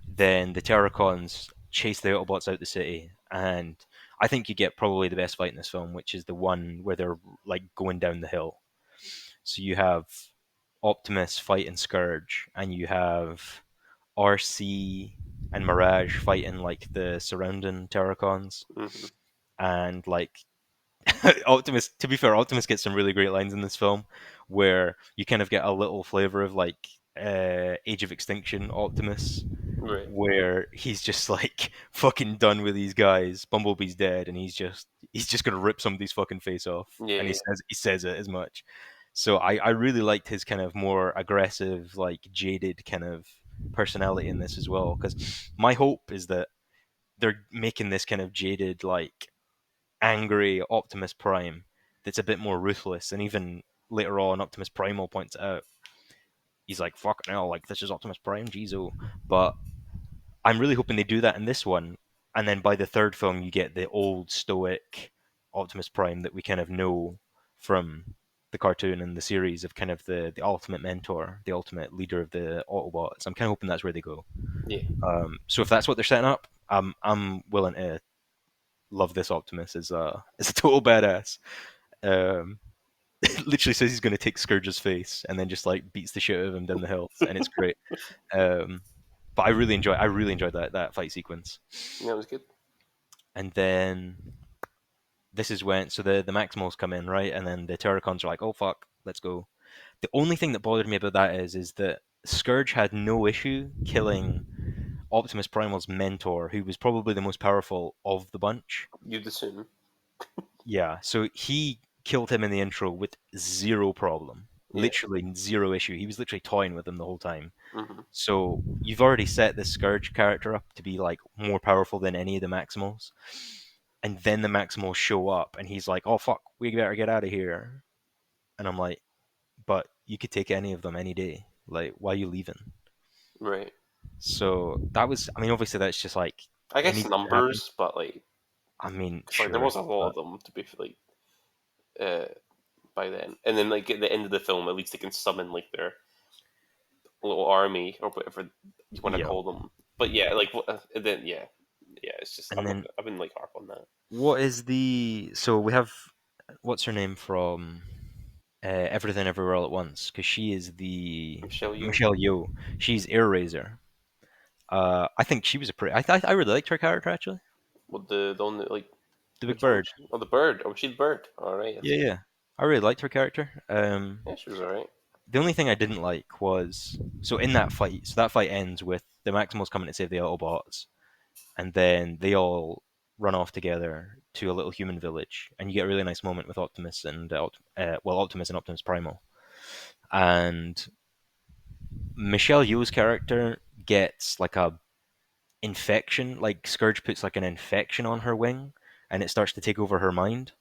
then the Terracons chase the Autobots out the city, and I think you get probably the best fight in this film, which is the one where they're like going down the hill. So you have Optimus fighting Scourge, and you have RC and Mirage fighting like the surrounding Terracons, Mm-hmm. and like Optimus. To be fair, Optimus gets some really great lines in this film, where you kind of get a little flavor of like Age of Extinction Optimus, Right. where he's just like fucking done with these guys. Bumblebee's dead, and he's just gonna rip somebody's fucking face off, and Yeah, he says it as much. So I really liked his kind of more aggressive, like jaded kind of personality in this as well. Because my hope is that they're making this kind of jaded, like angry Optimus Prime that's a bit more ruthless, and even later on, Optimus Primal points it out. He's like, "Fucking hell, like this is Optimus Prime, Jizo." But I'm really hoping they do that in this one, and then by the third film, you get the old stoic Optimus Prime that we kind of know from the cartoon and the series of kind of the ultimate mentor, the ultimate leader of the Autobots. I'm kind of hoping that's where they go. yeah. So if that's what they're setting up, I'm willing to love this Optimus as a total badass. Um, literally says he's going to take Scourge's face and then just like beats the shit out of him down the hills, and it's great. Um, but I really enjoyed that fight sequence. Yeah, it was good. And then this is when the Maximals come in, right, and then the Terracons are like, oh fuck, let's go. The only thing that bothered me about that is that Scourge had no issue killing Optimus Primal's mentor, who was probably the most powerful of the bunch. You'd assume. Yeah, so he killed him in the intro with zero problem. Yeah. Literally zero issue. He was literally toying with him the whole time. Mm-hmm. So you've already set the Scourge character up to be like more powerful than any of the Maximals. And then the Maximals show up and he's like, oh fuck, we better get out of here. And I'm like, but you could take any of them any day. Like, why are you leaving? Right. So that was, I mean, obviously that's just like, I it guess needs to happen. numbers, but like, I mean, 'cause, like there sure. was a lot But of them to be like uh by then, and then like at the end of the film, at least they can summon like their little army or whatever you want to yeah. call them. But yeah, like then yeah, yeah. It's just And then I wouldn't like harp on that. what is so we have, what's her name from Everything Everywhere All at Once? Because she is the Michelle Yeoh, Michelle Yeoh. She's Air Razor. I think she was a pretty. I really liked her character actually. what the one that like The big which one? bird. Was she? Oh, the bird. Oh, she the bird. All right, I Yeah, see. yeah. I really liked her character. Yeah, she was all right. The only thing I didn't like was so in that fight. So that fight ends with the Maximals coming to save the Autobots, and then they all run off together. to a little human village, and you get a really nice moment with Optimus and Optimus and Optimus Primal, and Michelle Yeoh's character gets like a infection, like Scourge puts like an infection on her wing, and it starts to take over her mind.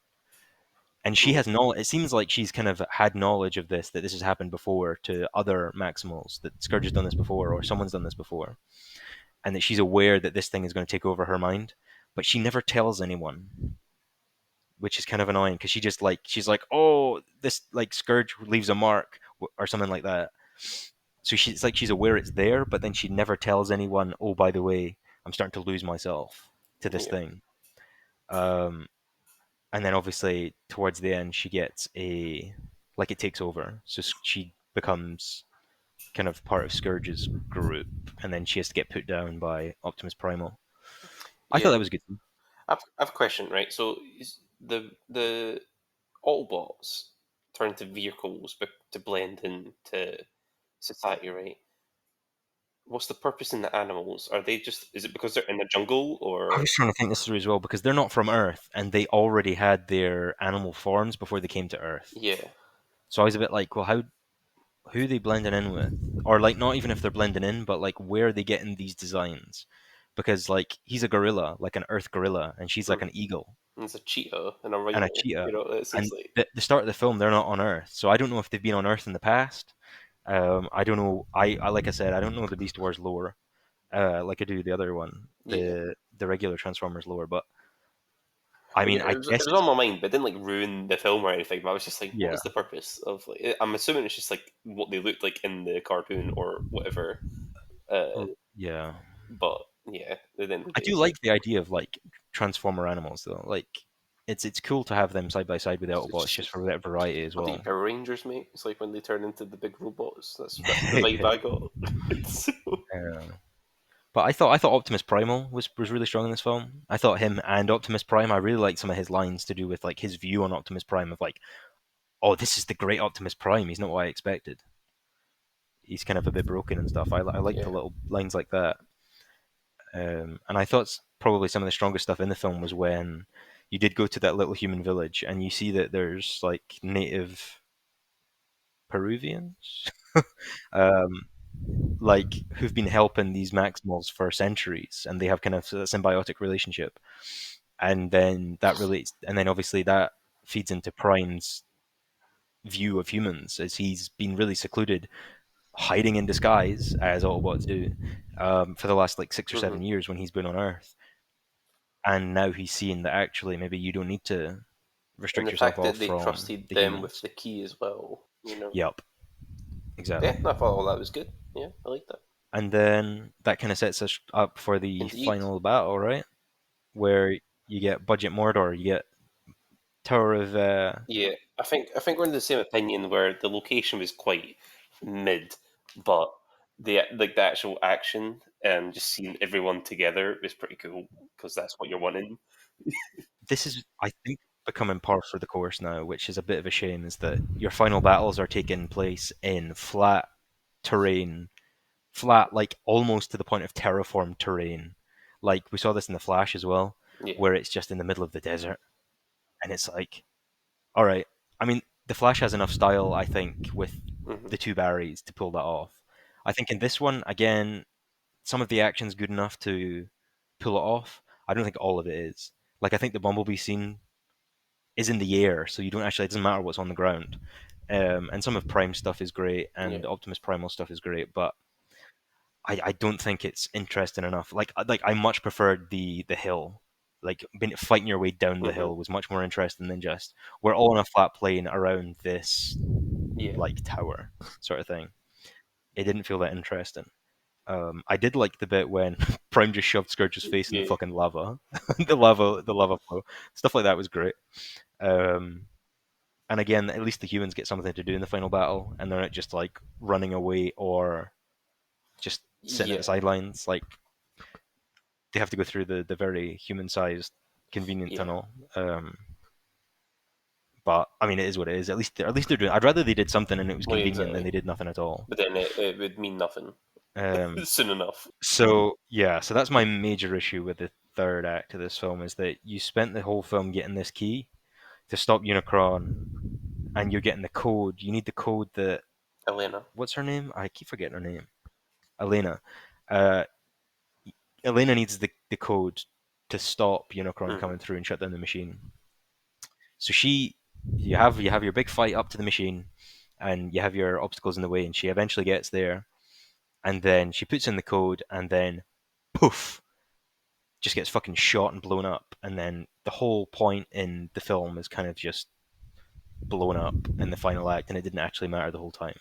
And she Yeah. has knowledge. It seems like she's kind of had knowledge of this, that this has happened before to other Maximals, that Scourge has done this before, or someone's done this before, and that she's aware that this thing is going to take over her mind, but she never tells anyone, which is kind of annoying because she's like, oh, this like Scourge leaves a mark or something like that. So she's like she's aware it's there, but then she never tells anyone. Oh, by the way, I'm starting to lose myself to this Yeah. thing. Um, and then obviously towards the end, she gets a like it takes over, so she becomes kind of part of Scourge's group, and then she has to get put down by Optimus Primal. I thought Yeah. that was good. I've a question, right? So is the Autobots turn into vehicles to blend into society, right? What's the purpose in the animals? Are they just? Is it because they're in the jungle, I or was trying to think this through as well because they're not from Earth and they already had their animal forms before they came to Earth. yeah? So I was a bit like, well, how who are they blending in with? Or like not even if they're blending in, but like where are they getting these designs? Because like he's a gorilla, like an Earth gorilla, and she's like Hmm. an eagle There's a cheetah and a and a rhino. cheetah. This is And like the start of the film, they're not on Earth, so I don't know if they've been on Earth in the past. I don't know. I like I said, I don't know the Beast Wars lore, like I do the other one, yeah. the regular Transformers lore. But I mean, I It guess was it's on my mind, but it didn't like ruin the film or anything. But I was just like, what yeah. is the purpose of like? I'm assuming it's just like what they looked like in the cartoon or whatever. Uh, Yeah, but yeah, they didn't I do. do like the idea of like Transformer animals though. Like it's cool to have them side by side with the It's Autobots just just for that variety as what the well. Power Rangers, mate. It's like when they turn into the big robots. That's the vibe I got. So, Yeah. But I thought Optimus Primal was really strong in this film. I thought him and Optimus Prime. I really liked some of his lines to do with like his view on Optimus Prime of like, oh, this is the great Optimus Prime. He's not what I expected. He's kind of a bit broken and stuff. I like the yeah, little lines like that. And I thought probably some of the strongest stuff in the film was when you did go to that little human village and you see that there's like native Peruvians, um, like who've been helping these Maximals for centuries, and they have kind of a symbiotic relationship. And then that relates, and then obviously that feeds into Prime's view of humans, as he's been really secluded, hiding in disguise, as Autobots do, for the last like 6 or 7 years when he's been on Earth. And now he's seeing that actually maybe you don't need to and restrict the yourself fact off that they from trusted the them with humans. the key as well. Yep, Yeah, exactly. I thought all that was good. Yeah, I like that. And then that kind of sets us up for the Indeed. final battle, right? Where you get Budget Mordor, you get Tower of Yeah, I think we're in the same opinion where the location was quite mid, but the actual action and just seeing everyone together is pretty cool because that's what you're wanting. this is I think becoming par for the course now, which is a bit of a shame, is that your final battles are taking place in flat terrain, flat like almost to the point of terraformed terrain. Like we saw this in the Flash as well, Yeah. where it's just in the middle of the desert, and it's like, all right. I mean, the Flash has enough style, I think, with Hmm. the two Barrys to pull that off. I think in this one, again, some of the action's good enough to pull it off. I don't think all of it is. Like I think the Bumblebee scene is in the air, so you don't actually. It doesn't matter what's on the ground. And some of Prime stuff is great, Yeah. and Optimus Primal stuff is great, but I don't think it's interesting enough. Like I much preferred the hill. Like fighting your way down the Hmm. hill was much more interesting than just we're all on a flat plane around this Yeah. like tower sort of thing. It didn't feel that interesting. I did like the bit when Prime just shoved Scourge's face in the Yeah. fucking lava, the lava flow, stuff like that was great. Um, and again, at least the humans get something to do in the final battle, and they're not just like running away or just sitting at the Yeah. sidelines. Like they have to go through the very human-sized convenient Yeah. tunnel. But I mean, it is what it is. At least they're doing. I'd rather they did something and it was Well, convenient than exactly. they did nothing at all. But then it would mean nothing. Um, soon enough. so yeah, so that's my major issue with the third act of this film is that you spent the whole film getting this key to stop Unicron, and you're getting the code. You need the code that Elena. what's her name? I keep forgetting her name. Elena. Uh, Elena needs the code to stop Unicron Hmm. coming through and shut down the machine. So you have your big fight up to the machine, and you have your obstacles in the way, and she eventually gets there, and then she puts in the code, and then poof, just gets fucking shot and blown up, and then the whole point in the film is kind of just blown up in the final act, and it didn't actually matter the whole time,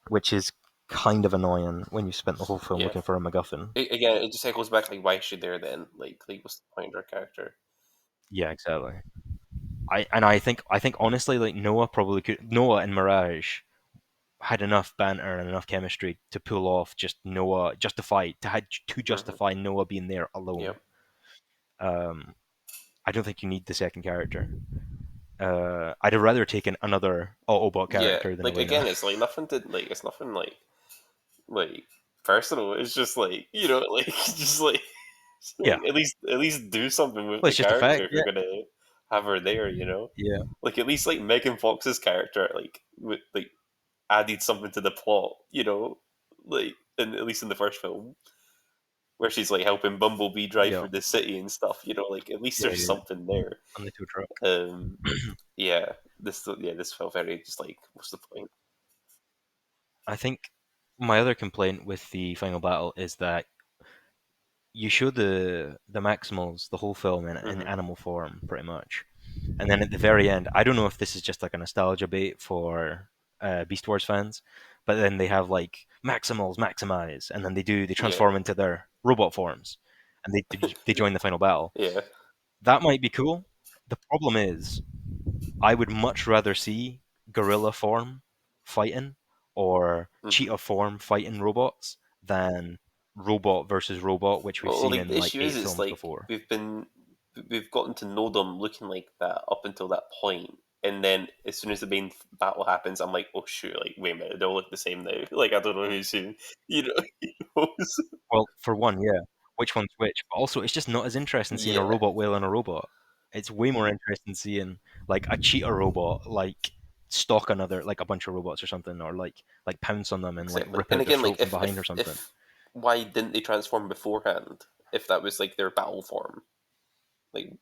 which is kind of annoying when you spent the whole film Yeah. looking for a MacGuffin. Again, it just goes back like, why is she there then? Like what's the point of her character? Yeah, exactly. I think honestly, like Noah and Mirage had enough banter and enough chemistry to pull off just Noah to Hmm. justify Noah being there alone. Yep. Um, I don't think you need the second character. I'd have rather taken another Autobot Yeah. character than Like Elena. again, it's like nothing to like. It's nothing like personal. It's just like like just like, Yeah, at least do something with well, the it's just a character fact. if Yeah, you're gonna have her there. yeah, Like at least like Megan Fox's character with added something to the plot. Like at least in the first film where she's like helping Bumblebee drive yeah, through the city and stuff. Like at least yeah, there's yeah. something there. On the tow truck. Um, yeah, this felt very just like what's the point? I think my other complaint with the final battle is that you show the Maximals the whole film in Hmm. animal form, pretty much. And then at the very end, I don't know if this is just like a nostalgia bait for Beast Wars fans, but then they have like Maximals maximize, and then they Yeah, transform into their robot forms, and they join the final battle. yeah. That might be cool. The problem is, I would much rather see gorilla form fighting or Hmm. cheetah form fighting robots than robot versus robot, which we've Well, seen like in the like issue is, eight it's films like before. we've gotten to know them looking like that up until that point, and then as soon as the main battle happens, I'm like, oh shoot, like wait a minute, they all look the same now. Like I don't know who's who. You know, Well, for one, yeah, which one's which. But also, it's just not as interesting seeing a yeah, robot wailing a robot. It's way more interesting seeing like a cheetah robot like stalk another like a bunch of robots or something, or like pounce on them and like exactly. rip And out their again, throat like from if behind or if something. if why didn't they transform beforehand? If that was like their battle form, like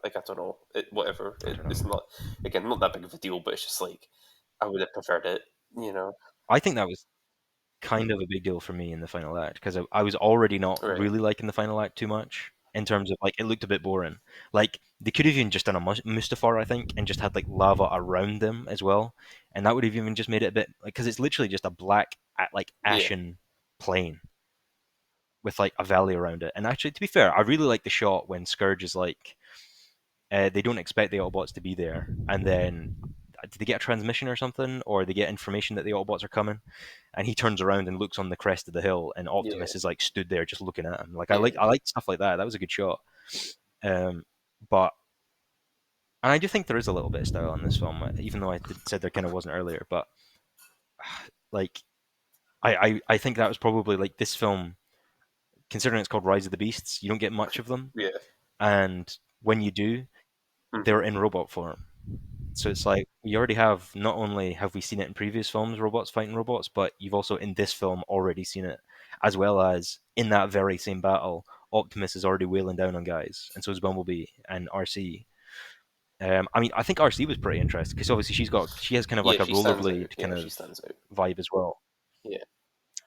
like I don't know, whatever. I don't It's know. not again not that big of a deal, but it's just like I would have preferred it. You know, I think that was kind of a big deal for me in the final act because I was already not right? really liking the final act too much in terms of like it looked a bit boring. Like they could have even just done a Mustafar, I think, and just had like lava around them as well, and that would have even just made it a bit like because it's literally just a black like Yeah, ashen plain with like a valley around it. And actually, to be fair, I really like the shot when Scourge is like they don't expect the Autobots to be there, and then did they get a transmission or something, or they get information that the Autobots are coming, and he turns around and looks on the crest of the hill, and yeah, Optimus is like stood there just looking at him. Like I like yeah, I like stuff like that. That was a good shot. Um, but and I do think there is a little bit of style in this film, even though said there kind of wasn't earlier. But like I think that was probably like this film, considering it's called Rise of the Beasts, you don't get much of them, yeah. and when you do, they're Hmm. in robot form. So it's like we already have not only have we seen it in previous films, robots fighting robots, but you've also in this film already seen it, as well as in that very same battle, Optimus is already wailing down on guys, and so is Bumblebee and RC. I mean, I think RC was pretty interesting because obviously she has kind of Yeah, like a she stands out. rollerblade kind Yeah, she of stands out. vibe as well. Yeah,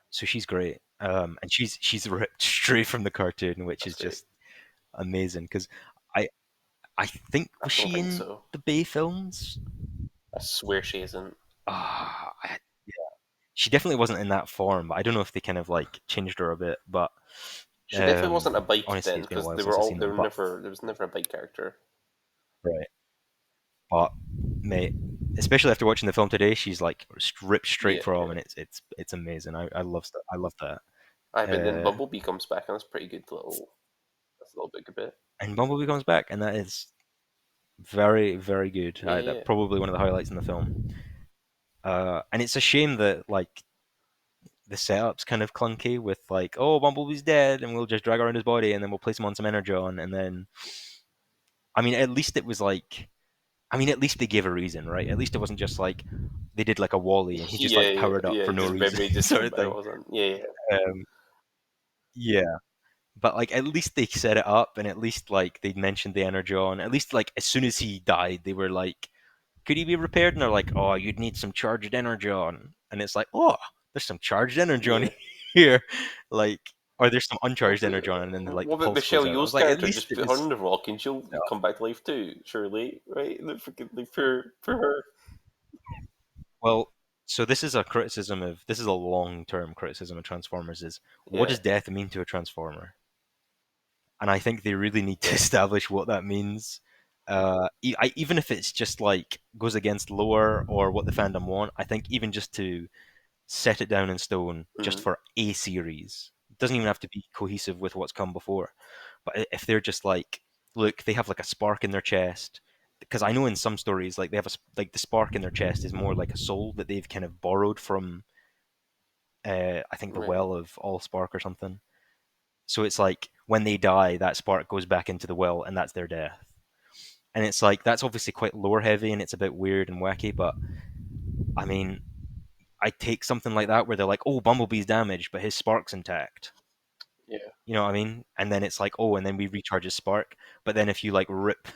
So she's great, and she's ripped straight from the cartoon, which that's is great. just amazing. Because I I think I was don't she think in so. the Bay films? I swear she isn't. Ah, she definitely wasn't in that form, but I don't know if they kind of like changed her a bit. But She definitely wasn't a bike honestly, then it's been a because while since I've seen they them. were But never there was never a bike character. right, but mate, especially after watching the film today, she's like ripped straight Yeah, from, yeah. and it's amazing. I love that. I but then Uh, Bumblebee comes back and that's pretty good little. That's a little bit good bit. and Bumblebee comes back, and that is very very good. Yeah, That yeah, probably one of the highlights in the film. And it's a shame that like the setup's kind of clunky with like, oh, Bumblebee's dead, and we'll just drag around his body, and then we'll place him on some energon, and then, I mean, at least it was like, I mean, at least they gave a reason, right? At least it wasn't just like they did like a Wally and he just Yeah, like yeah, powered up yeah. for no Just reason, memory just sort came of back, thing. wasn't? Yeah, yeah, Um, yeah, but like at least they set it up, and at least like they mentioned the energon. At least like as soon as he died, they were like, "Could he be repaired?" And they're like, "Oh, you'd need some charged energon," and it's like, "Oh, there's some charged energon yeah. here," like, or there's some What uncharged energon, and then like the what about pulse goes Michelle out. I Yeoh's was like, at character? least Just it put her was. on the rock and she'll uh, come back to life too, surely, right? The freaking like for her. Well, so this is a criticism of this is a long-term criticism of Transformers is what Yeah, does death mean to a Transformer? And I think they really need to yeah. establish what that means. Even if it's just like goes against lore or what the fandom want, I think even just to set it down in stone, just Mm-hmm. for a series, it doesn't even have to be cohesive with what's come before. But if they're just like, look, they have like a spark in their chest, because I know in some stories like they have like the spark in their chest is more like a soul that they've kind of borrowed from, I think the Right. well of all spark or something. So it's like when they die, that spark goes back into the well, and that's their death. And it's like that's obviously quite lore heavy, and it's a bit weird and wacky. But I mean, I take something like that where they're like, "Oh, Bumblebee's damaged, but his spark's intact." Yeah. You know what I mean? And then it's like, "Oh, and then we recharge his spark." But then if you like rip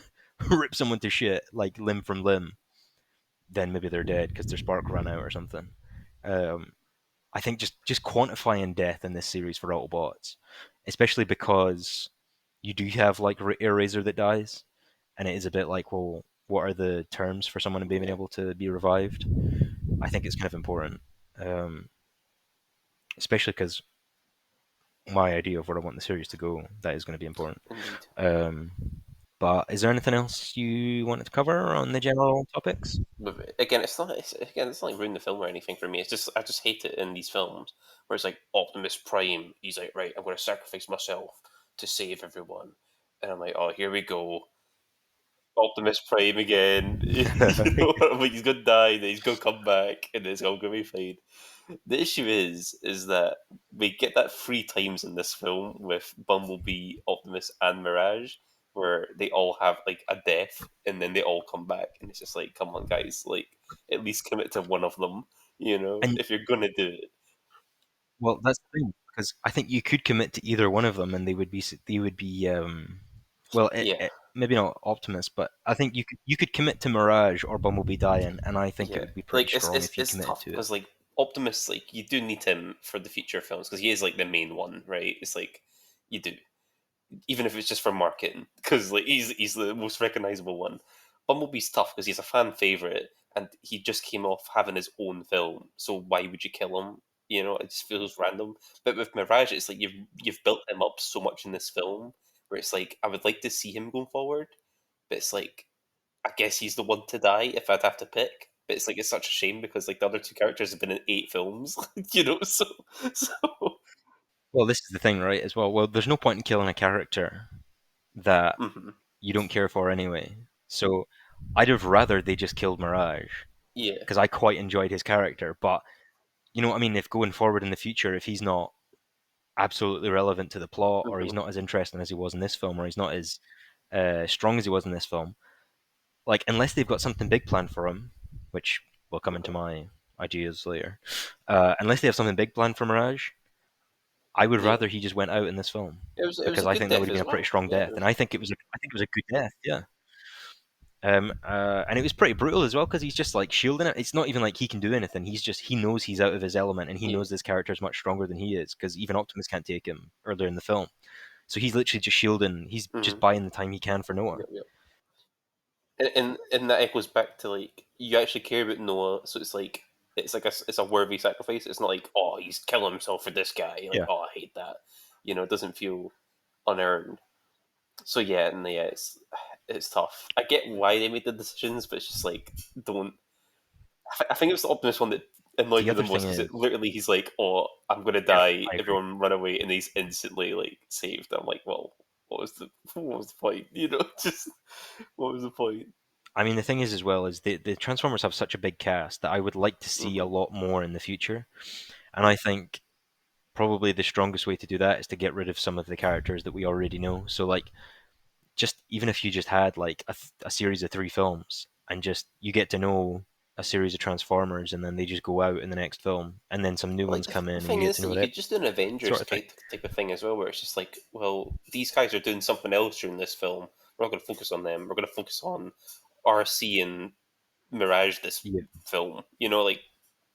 rip someone to shit like limb from limb, then maybe they're dead because their spark ran out or something. Um, I think just quantifying death in this series for Autobots, especially because you do have like Air Razor that dies, and it is a bit like, well, what are the terms for someone being Yeah. able to be revived? I think it's kind of important, um, especially because my idea of where I want the series to go, that is going to be important. Indeed. Um, but is there anything else you wanted to cover on the general topics? But again, it's not like ruin the film or anything for me. It's just I just hate it in these films where it's like Optimus Prime. He's like, right, I'm going to sacrifice myself to save everyone, and I'm like, oh, here we go, Optimus Prime again. You know, I'm like, he's going to die, then he's going to come back, and then it's all going to be fine. The issue is that we get that three times in this film with Bumblebee, Optimus, and Mirage, where they all have like a death and then they all come back, and it's just like, come on, guys, like at least commit to one of them, And if you're gonna do it. well, that's the thing because I think you could commit to either one of them, and they would be well, Yeah, maybe not Optimus, but I think you could commit to Mirage or Bumblebee dying, and I think it yeah, would be pretty like strong if you it's committed tough to it. because like Optimus, like you do need him for the feature films because he is like the main one, right? It's like you do. Even if it's just for marketing, because like he's the most recognizable one. Bumblebee's tough because he's a fan favorite, and he just came off having his own film. So why would you kill him? It just feels random. But with Mirage, it's like you've built him up so much in this film, where it's like I would like to see him going forward, but it's like I guess he's the one to die if I'd have to pick. But it's like it's such a shame because like the other two characters have been in 8 films, so Well, this is the thing, right? As well. Well, there's no point in killing a character that mhm. you don't care for anyway. So I'd have rather they just killed Mirage Yeah, because I quite enjoyed his character. But you know what I mean? If going forward in the future, if he's not absolutely relevant to the plot, or he's mhm. not as interesting as he was in this film, or he's not as strong as he was in this film, like unless they've got something big planned for him, which will come into Mhm. my ideas later. Unless they have something big planned for Mirage, I would Yeah. rather he just went out in this film It was because a I good think that would death have been as a pretty well. strong Yeah, death, and I think it was a good death. Yeah. And it was pretty brutal as well because he's just like shielding it. It's not even like he can do anything. He knows he's out of his element, and he yeah. knows this character is much stronger than he is because even Optimus can't take him earlier in the film. So he's literally just shielding. He's just Hmm. buying the time he can for Noah. Yep, yep. And that echoes back to like you actually care about Noah, so it's a worthy sacrifice. It's not like oh he's killing himself for this guy. Like Yeah. oh I hate that. It doesn't feel unearned. So yeah, and yeah, it's tough. I get why they made the decisions, but it's just like don't. I think it was the Optimus one that annoyed The me the other most thing because is, it literally he's like, "Oh, I'm gonna yeah, die." I agree. Everyone run away, and he's instantly like saved. I'm like, well, what was the point? Just what was the point? I mean, the thing is as well is the Transformers have such a big cast that I would like to see a Hmm. lot more in the future. And I think probably the strongest way to do that is to get rid of some of the characters that we already know. So like just even if you just had like a series of 3 films and just you get to know a series of Transformers and then they just go out in the next film and then some new Like ones come the in and you thing get is to that know you that could just do an sort Avengers of thing. type of thing as well, where it's just like, well, these guys are doing something else during this film. We're not going to focus on them. We're going to focus on RC and Mirage this Yeah. film.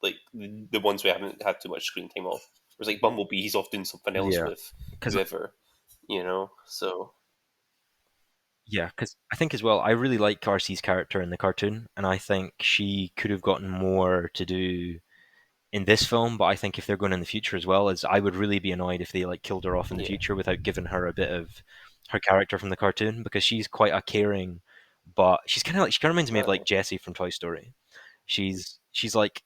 Like the ones we haven't had too much screen time of. Whereas like Bumblebee, he's off doing something else Yeah. with Because whoever. So yeah, because I think as well, I really like RC's character in the cartoon, and I think she could have gotten more to do in this film. But I think if they're going in the future as well, as I would really be annoyed if they like killed her off in the yeah, future without giving her a bit of her character from the cartoon, because she's quite a caring, but she's kind of like she kind of reminds me of like uh, Jessie from Toy Story. She's like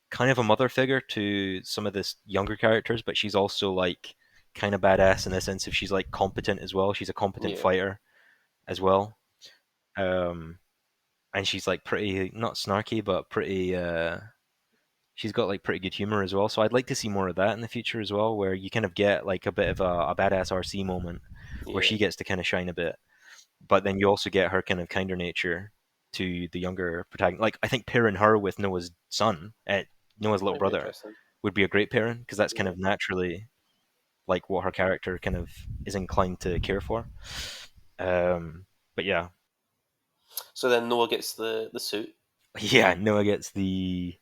kind of a mother figure to some of the younger characters, but she's also like kind of badass in the sense of she's like competent as well. She's a competent yeah. fighter as well. Um, and she's like pretty not snarky, but pretty. She's got like pretty good humor as well. So I'd like to see more of that in the future as well, where you kind of get like a bit of a badass RC moment where Yeah, she gets to kind of shine a bit, but then you also get her kind of kinder nature to the younger protagonist. Like I think pairing her with Noah's son, Noah's little might be brother, interesting. would be a great pairing because that's kind Yeah. of naturally like what her character kind of is inclined to care for. But yeah, So then Noah gets the suit. yeah, Noah gets the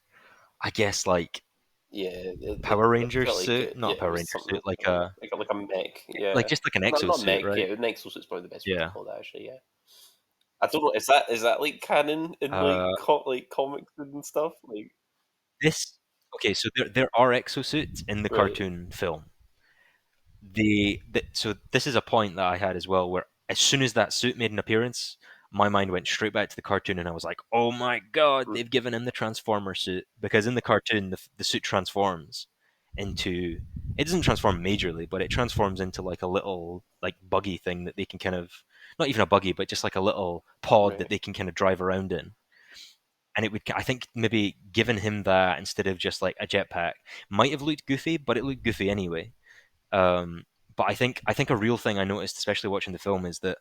I guess like Yeah, Power it Rangers felt like suit, it. Yeah, not it Power was Ranger something suit, like like a mech. like Yeah, just like an not exosuit, mech. right? Yeah, an exosuit's probably the best way to Yeah. call that. Actually, yeah. I don't know. Is that like canon in like Uh, like comics and stuff? Like this okay, so there are exosuits in the right. cartoon film. So this is a point that I had as well, where as soon as that suit made an appearance, my mind went straight back to the cartoon, and I was like, "Oh my god, Mm, they've given him the Transformer suit!" Because in the cartoon, the suit transforms into it doesn't transform majorly, but it transforms into like a little like buggy thing that they can kind of not even a buggy, but just like a little pod that right. they can kind of drive around in. And it would, I think, maybe giving him that instead of just like a jetpack might have looked goofy, but it looked goofy anyway. Um, but I think a real thing I noticed, especially watching the film, is that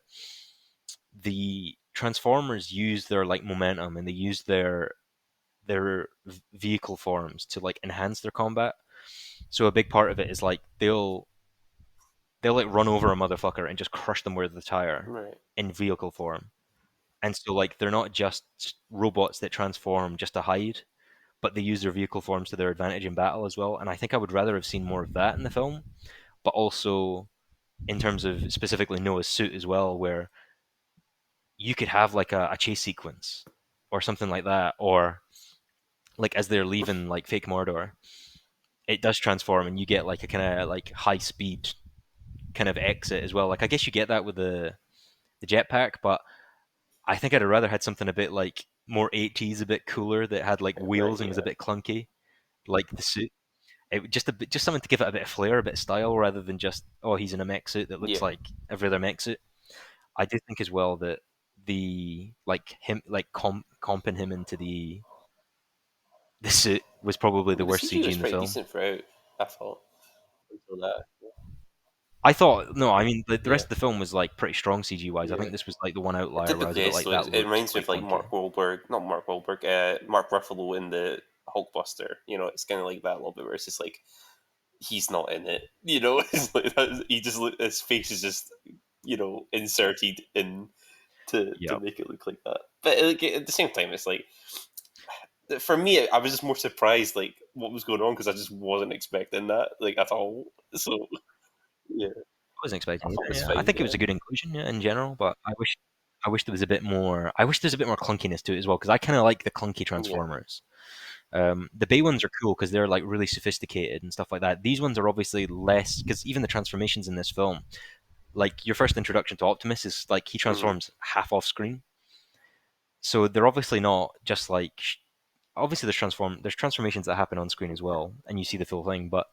the Transformers use their like momentum and they use their vehicle forms to like enhance their combat. So a big part of it is like they'll like run over a motherfucker and just crush them with the tire Right. in vehicle form. And so like they're not just robots that transform just to hide, but they use their vehicle forms to their advantage in battle as well. And I think I would rather have seen more of that in the film, but also in terms of specifically Noah's suit as well, where you could have like a chase sequence or something like that, or like as they're leaving like fake Mordor, it does transform and you get like a kind of like high speed kind of exit as well. Like I guess you get that with the jetpack, but I think I'd have rather had something a bit like more 80s, a bit cooler that had like Right. wheels and was a Yeah. bit clunky, like the suit. Just a bit, just something to give it a bit of flair, a bit of style, rather than just he's in a mech suit that looks Yeah. like every other mech suit. I do think as well that the like him like comping him into the suit was probably the But the worst CG CG was in the pretty film. decent throughout. I thought until that. I thought no, I mean the rest Yeah. of the film was like pretty strong CG wise. I Yeah. think this was like the one It outlier did where I look was a bit nice like though. that It looked reminds me quite of like clunky. Mark Wahlberg, not Mark Wahlberg, Mark Ruffalo in the Hulkbuster. It's kind of like that a little bit, where it's just like he's not in it. It's like he just his face is just inserted in to Yeah, make it look like that. But like, at the same time, it's like for me, I was just more surprised like what was going on because I just wasn't expecting that like at all. So yeah, I wasn't I expecting thought it either. was Yeah, I fine. think it Yeah, was a good inclusion yeah, in general, but I wish there was a bit more. I wish there was a bit more clunkiness to it as well because I kind of like the clunky yeah, Transformers. The Bay ones are cool because they're like really sophisticated and stuff like that. These ones are obviously less because even the transformations in this film, like your first introduction to Optimus is like he hmm transforms half off screen, so they're obviously not just like obviously there's transformations that happen on screen as well, and you see the full thing, but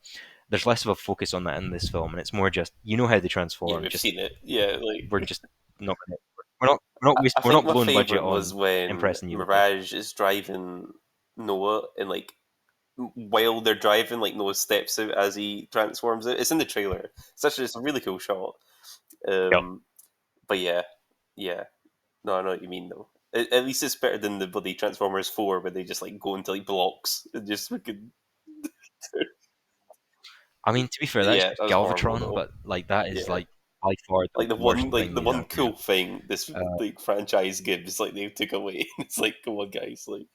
there's less of a focus on that in this film, and it's more just how they yeah. transform. We've Just seen it. Yeah, we're like just not gonna, we're not I we're think not my blowing budget favorite was on when impressing you with this. Mirage is driving Noah and like while they're driving, like Noah steps out as he transforms it. It's in the trailer. It's a really cool shot. Yep. Um, but yeah, yeah. No, I know what you mean though. At least it's better than the bloody Transformers 4 where they just like go into like blocks and just fucking. I mean, to be fair, that's Yeah, just that was horrible Galvatron, though. but like that is Yeah, like by far the worst like thing the they've one done. Yeah. cool thing this Uh, like franchise gives, like they took away. It's like, come on, guys, like.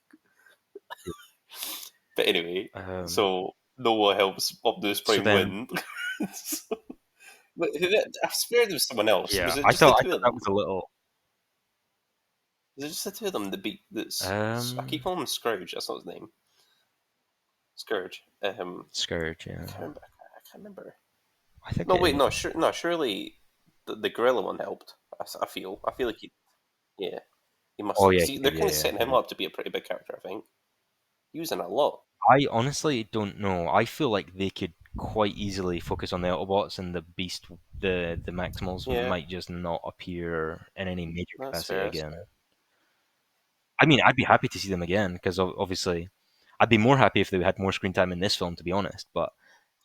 But anyway, um, so Noah helps Optimus so Prime then, win. So- but I swear there was someone else. yeah, Was it just the I two thought of that them? was a little. Was it just the two of them that beat this? I keep Um, calling him Scourge. That's not his name. Scourge. Scourge. I Yeah, can't remember. I can't remember. I think No, it wait, is. no, no. Surely the gorilla one helped. I feel like he. Yeah, he must Oh have. yeah, See, he they're did. kind Yeah, of yeah, setting he him did. up to be a pretty big character. I think he was in a lot. I honestly don't know. I feel like they could quite easily focus on the Autobots and the Beast, the Maximals Yeah, might just not appear in any major that's capacity fair. That's fair. again. I mean, I'd be happy to see them again because obviously, I'd be more happy if they had more screen time in this film, to be honest. But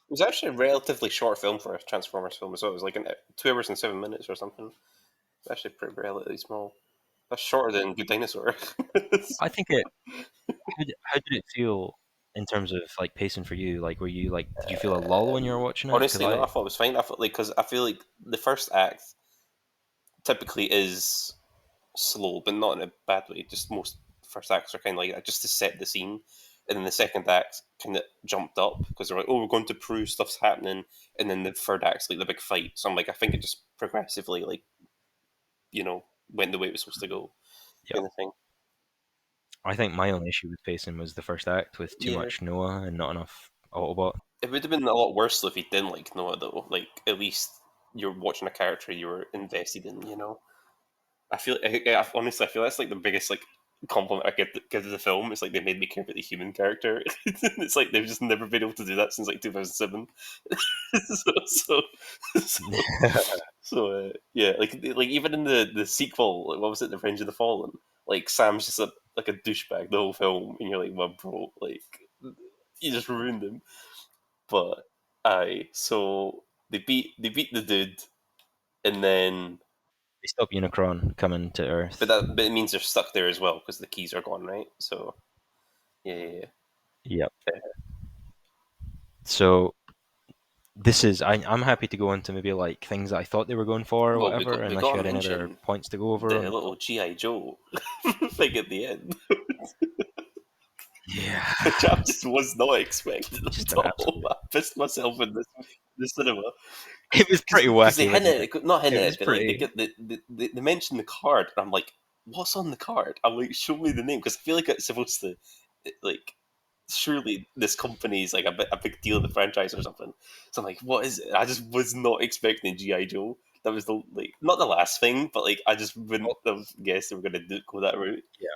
It was actually a relatively short film for a Transformers film as well. It was like 2 hours and 7 minutes or something. It's actually pretty relatively small. That's shorter than Good Dinosaur. I think it. How did it feel in terms of like pacing for you? Like, were you like, did you feel a lull when you were watching it? Because Honestly, no, I, I thought it was fine. I felt like because I feel like the first act typically is slow, but not in a bad way. Just most first acts are kind of like that, just to set the scene. And then the second act kind of jumped up because they're like, "Oh, we're going to prove stuff's happening," and then the third act's like the big fight. So I'm like, I think it just progressively like went the way it was supposed to go, yeah, kind of thing. I think my only issue with pacing was the first act with too Yeah, much Noah and not enough Autobot. it would have been a lot worse though if you didn't like Noah though. Like at least you're watching a character you were invested in. Honestly, I feel that's like the biggest like compliment I give to the film. It's like they made me care about the human character. It's like they've just never been able to do that since like 2007. so, so, yeah, like even in the sequel, like, what was it, The Revenge of the Fallen? Like Sam's just like a douchebag the whole film, and you're like, well, bro, like you just ruined him. But aye, so they beat the dude, and then They stop Unicron coming to Earth. but it means they're stuck there as well because the keys are gone, right? So yeah. Yep. So this is I'm happy to go into maybe like things that I thought they were going for or Well, we whatever, got we unless got you to had any other mention points to go over on the the little GI Joe thing at the end, yeah, which I just was not expecting just at an all. absolute. I pissed myself in the cinema It was pretty because they wacky, hint wasn't at it? it, not hint It at was it, but like they pretty. get they mention the card, and I'm like, what's on the card? I'm like, show me the name because I feel like it's supposed to like surely this company is like a big deal in the franchise or something. So I'm like, what is it? I just was not expecting GI Joe. That was the like not the last thing, but like I just wouldn't Well, have guessed they were gonna go that route. yeah.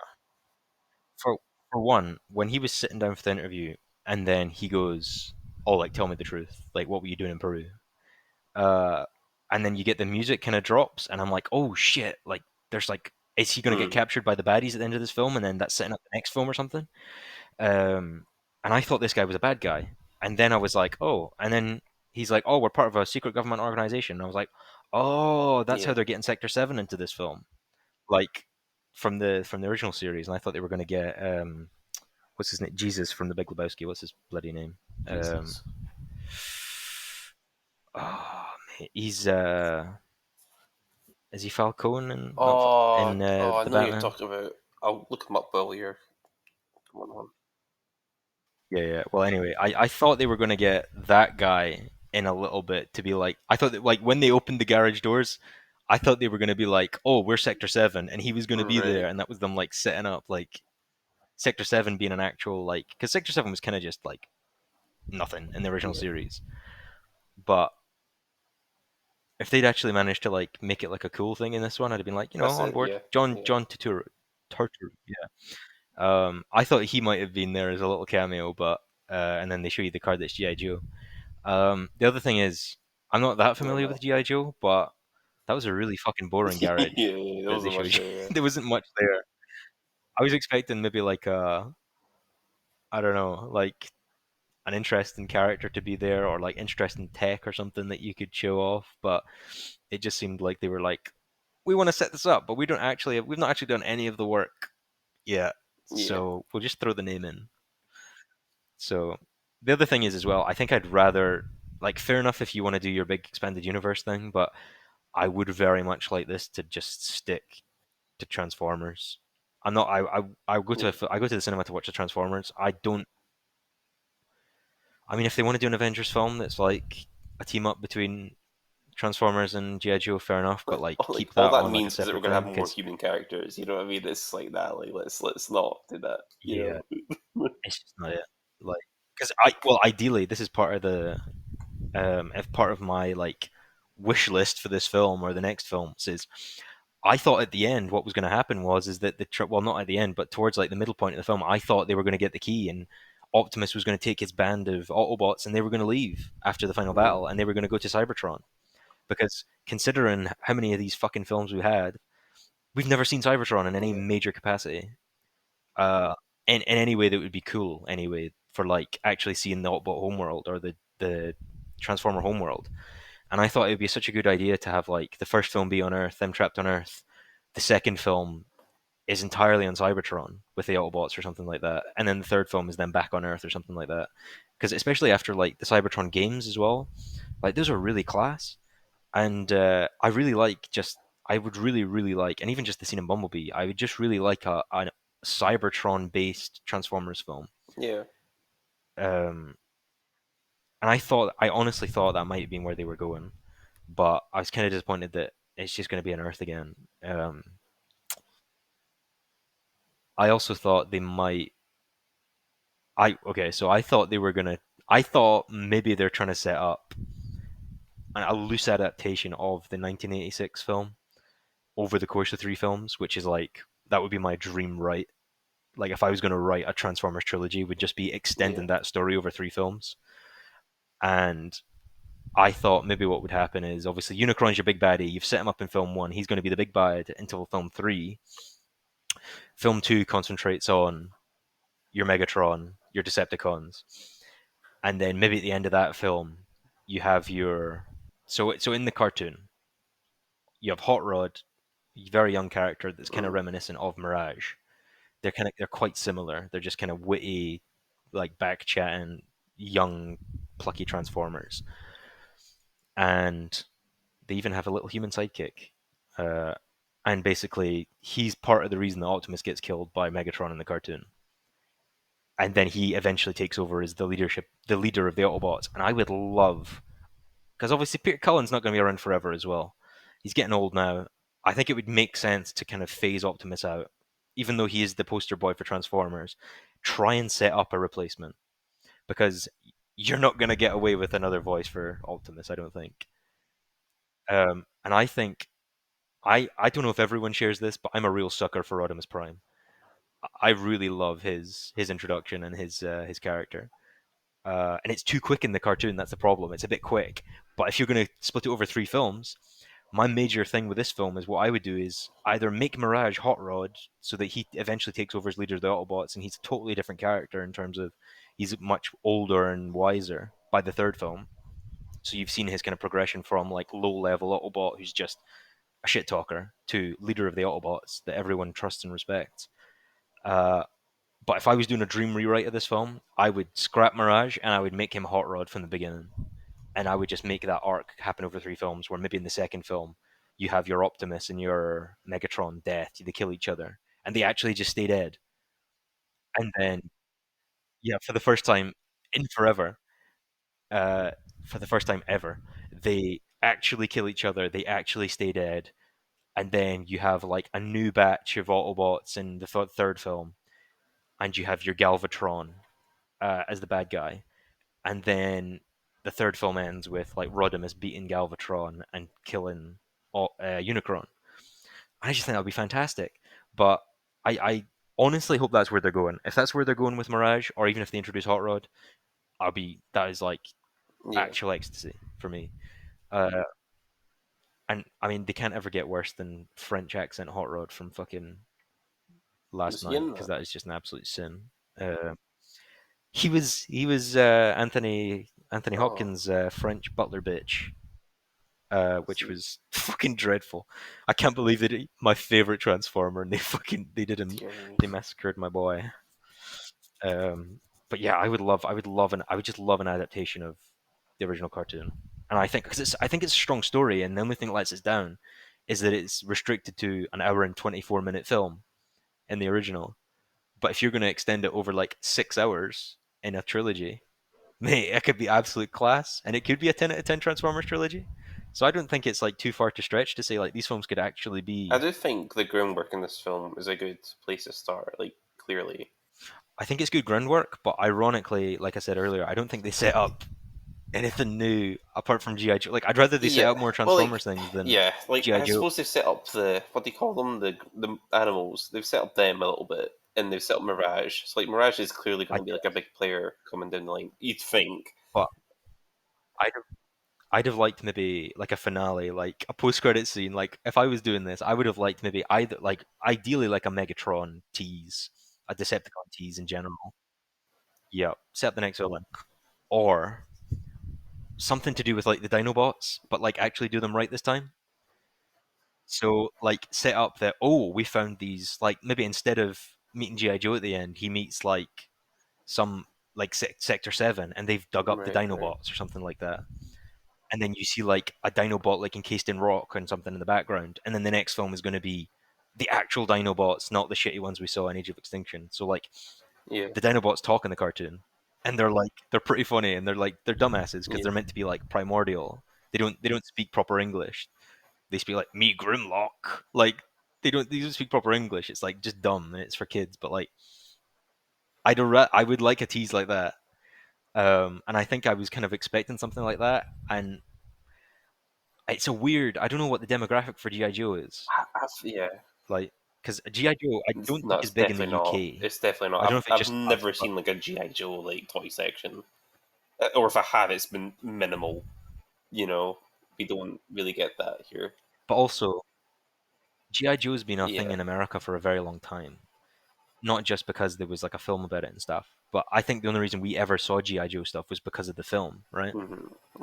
For for one, when he was sitting down for the interview, and then he goes, "Oh, like tell me the truth. Like, what were you doing in Peru?" Uh, and then you get the music kind of drops, and I'm like, "Oh shit!" Like, there's like, is he gonna get Hmm. captured by the baddies at the end of this film, and then that's setting up the next film or something? And I thought this guy was a bad guy. And then I was like, oh. And then he's like, oh, we're part of a secret government organization. And I was like, oh, that's how Yeah. they're getting Sector 7 into this film. Like from the original series. And I thought they were going to get, what's his name? Jesus from The Big Lebowski. What's his bloody name? Um, Jesus. oh, he's, is he Falcone and not Oh, in oh, I the know you're Batman? talking about. I'll look him up while you're going on. Yeah, yeah. Well, anyway, I thought they were going to get that guy in a little bit to be like, I thought that like when they opened the garage doors, I thought they were going to be like, oh, we're Sector 7, and he was going to be Right. there, and that was them like setting up like Sector 7 being an actual like, because Sector 7 was kind of just like nothing in the original Yeah. series, but if they'd actually managed to like make it like a cool thing in this one, I'd have been like, That's on it. board. Yeah. Yeah. John Turturro, yeah. I thought he might have been there as a little cameo, but and then they show you the card that's GI Joe. The other thing is, I'm not that Yeah. familiar with No. GI Joe, but that was a really fucking boring Yeah. garage Yeah. That that they wasn't showed much you. there. Yeah. There wasn't much there. I was expecting maybe like I don't know, like an interesting character to be there or like interesting tech or something that you could show off, but it just seemed like they were like, we want to set this up, but we've not actually done any of the work yet, Yeah. so we'll just throw the name in. So the other thing is as well, I think I'd rather like fair enough if you want to do your big expanded universe thing, but I would very much like this to just stick to Transformers. I'm not. Yeah. I go to the cinema to watch the Transformers. I don't. I mean, if they want to do an Avengers film that's like a team up between Transformers and GI Joe, fair enough. But like, Like keep all that that on like a means is that we're separate gonna have thing. more Because human characters. You know what I mean? It's like that. Like let's not do that. yeah, know. it's just not it. Like, because ideally, this is part of the if part of my like wish list for this film or the next films is I thought at the end what was going to happen was is that well, not at the end, but towards like the middle point of the film, I thought they were going to get the key and Optimus was going to take his band of Autobots and they were going to leave after the final Mm, battle and they were going to go to Cybertron. Because considering how many of these fucking films we had, we've never seen Cybertron in any yeah. major capacity. Uh, in any way that would be cool, anyway, for like actually seeing the Autobot homeworld or the Transformer homeworld. And I thought it would be such a good idea to have like the first film be on Earth, them trapped on Earth. The second film is entirely on Cybertron with the Autobots or something like that, and then the third film is then back on Earth or something like that. Because especially after like the Cybertron games as well, like those are really class, and I really like just I would really like, and even just the scene in Bumblebee, I would just really like a Cybertron based Transformers film. Yeah. Um, and I honestly thought that might have been where they were going, but I was kind of disappointed that it's just going to be on Earth again. Um, I also thought they might. I okay, so I thought they were gonna. I thought maybe they're trying to set up a loose adaptation of the 1986 film over the course of three films, which is like that would be my dream, right? Like if I was going to write a Transformers trilogy, would just be Yeah. extending that story over three films. And I thought maybe what would happen is obviously Unicron's your big baddie. You've set him up in film one. He's going to be the big bad until film three. Film two concentrates on your Megatron, your Decepticons, and then maybe at the end of that film, you have your so in the cartoon, you have Hot Rod, a very young character that's kind of Mm, reminiscent of Mirage. They're quite similar. They're just kind of witty, like back chatting, young, plucky Transformers, and they even have a little human sidekick. Uh, and basically, he's part of the reason that Optimus gets killed by Megatron in the cartoon. And then he eventually takes over as the leader of the Autobots. And I would love, because obviously Peter Cullen's not going to be around forever as well. He's getting old now. I think it would make sense to kind of phase Optimus out, even though he is the poster boy for Transformers. Try and set up a replacement because you're not going to get away with another voice for Optimus. I don't think. And I think I don't know if everyone shares this, but I'm a real sucker for Rodimus Prime. I really love his introduction and his character. And it's too quick in the cartoon. That's the problem. It's a bit quick. But if you're going to split it over three films, my major thing with this film is what I would do is either make Mirage Hot Rod so that he eventually takes over as leader of the Autobots, and he's a totally different character in terms of he's much older and wiser by the third film. So you've seen his kind of progression from like low level Autobot who's just a shit talker to leader of the Autobots that everyone trusts and respects. Uh, but if I was doing a dream rewrite of this film, I would scrap Mirage and I would make him Hot Rod from the beginning. And I would just make that arc happen over three films, where maybe in the second film you have your Optimus and your Megatron death, they kill each other, and they actually just stay dead. And then, yeah, for the first time in forever, uh, for the first time ever, they actually kill each other. They actually stay dead, and then you have like a new batch of Autobots in the third film, and you have your Galvatron as the bad guy, and then the third film ends with like Rodimus beating Galvatron and killing Unicron. I just think that would be fantastic. But I honestly hope that's where they're going. If that's where they're going with Mirage, or even if they introduce Hot Rod, that is like yeah. actual ecstasy for me. Uh, and I mean, they can't ever get worse than French accent Hot Rod from fucking Was last he night in because that? that is just an absolute sin. Uh, He was Anthony Oh, Hopkins' French butler bitch, which see, was fucking dreadful. I can't believe that my favorite Transformer, and they did him, dear me. they massacred my boy. But yeah, I would just love an adaptation of the original cartoon. And I think it's a strong story, and the only thing that lets us down is that it's restricted to an hour and 24-minute film in the original. But if you're going to extend it over like 6 hours in a trilogy, mate, it could be absolute class, and it could be a 10 out of 10 Transformers trilogy. So I don't think it's like too far to stretch to say like these films could actually I be. do think the groundwork in this film is a good place to start. Like clearly, I think it's good groundwork, but ironically, like I said earlier, I don't think they set up anything new apart from GI Joe. Like I'd rather they set yeah. up more Well, like Transformers things than yeah, like GI I Joe. suppose they've set up the what do you call them, the animals. They've set up them a little bit, and they've set up Mirage. So like Mirage is clearly I going to be like a big player coming down the line. You'd think. but I'd have, I'd have liked maybe like a finale, like a post-credit scene. Like if I was doing this, I would have liked maybe either like ideally like a Megatron tease, a Decepticon tease in general. Yeah, set up the next villain, or something to do with like the Dinobots, but like actually do them right this time. So like set up that, oh, we found these, like maybe instead of meeting GI Joe at the end, he meets like some like Sector 7, and they've dug up the Right, right. Dinobots or something like that. And then you see like a Dinobot like encased in rock and something in the background, and then the next film is going to be the actual Dinobots, not the shitty ones we saw in Age of Extinction. So like Yeah, the Dinobots talk in the cartoon, and they're pretty funny, and they're dumbasses because yeah, they're meant to be like primordial. They don't speak proper English. They speak like me Grimlock. Like they don't speak proper English. It's like just dumb, and it's for kids. But like I would like a tease like that. And I think I was kind of expecting something like that, and it's a weird. I don't know what the demographic for GI Joe is yeah. like, because GI Joe I don't No, think is it's big in definitely the not. UK. It's definitely I not. don't know I've if it's I've just us, never but seen like a GI Joe like toy section, or if I have, it's been minimal. You know, we don't really get that here. also GI Joe's been a thing Yeah. in America for a very long time. Not just because there was like a film about it and stuff, but I think the only reason we ever saw GI Joe stuff was because of the film, right?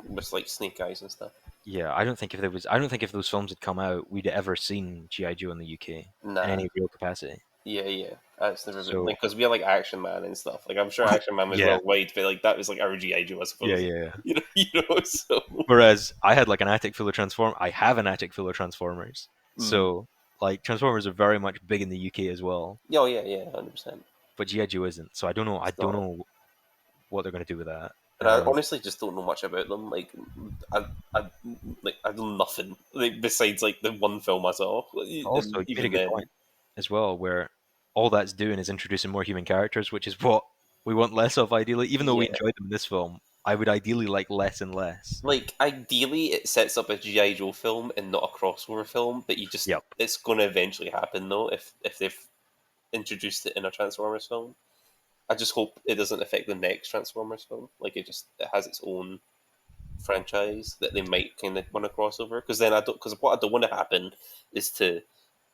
With like Snake Eyes and stuff. Yeah, I don't think if those films had come out, we'd ever seen GI Joe in the UK in Nah. any real capacity. Yeah, yeah. It's never been So, like because we had like Action Man and stuff. Like I'm sure Action Man was yeah, worldwide, but like that was like our GI Joe, I yeah, suppose. yeah, yeah. So Whereas I had like an attic full of I have an attic full of Transformers. mm. So like Transformers are very much big in the UK as well, Yeah, oh, yeah, yeah, 100%. but GI Joe isn't. So I don't know. I It's don't not. know what they're going to do with that. And I honestly just don't know much about them. I, I, I know nothing like besides like the one film I saw, Also, and you made a even good then, point as well, where all that's doing is introducing more human characters, which is what we want less of ideally. Even though we yeah. enjoyed them in this film, I would ideally like less and less. Like ideally, it sets up a GI Joe film and not a crossover film, but you just Yep. it's going to eventually happen though if they've introduced it in a Transformers film. I just hope it doesn't affect the next Transformers film. Like it has its own franchise that they might kind of want to cross over. Because then I don't. Because what I don't want to happen is to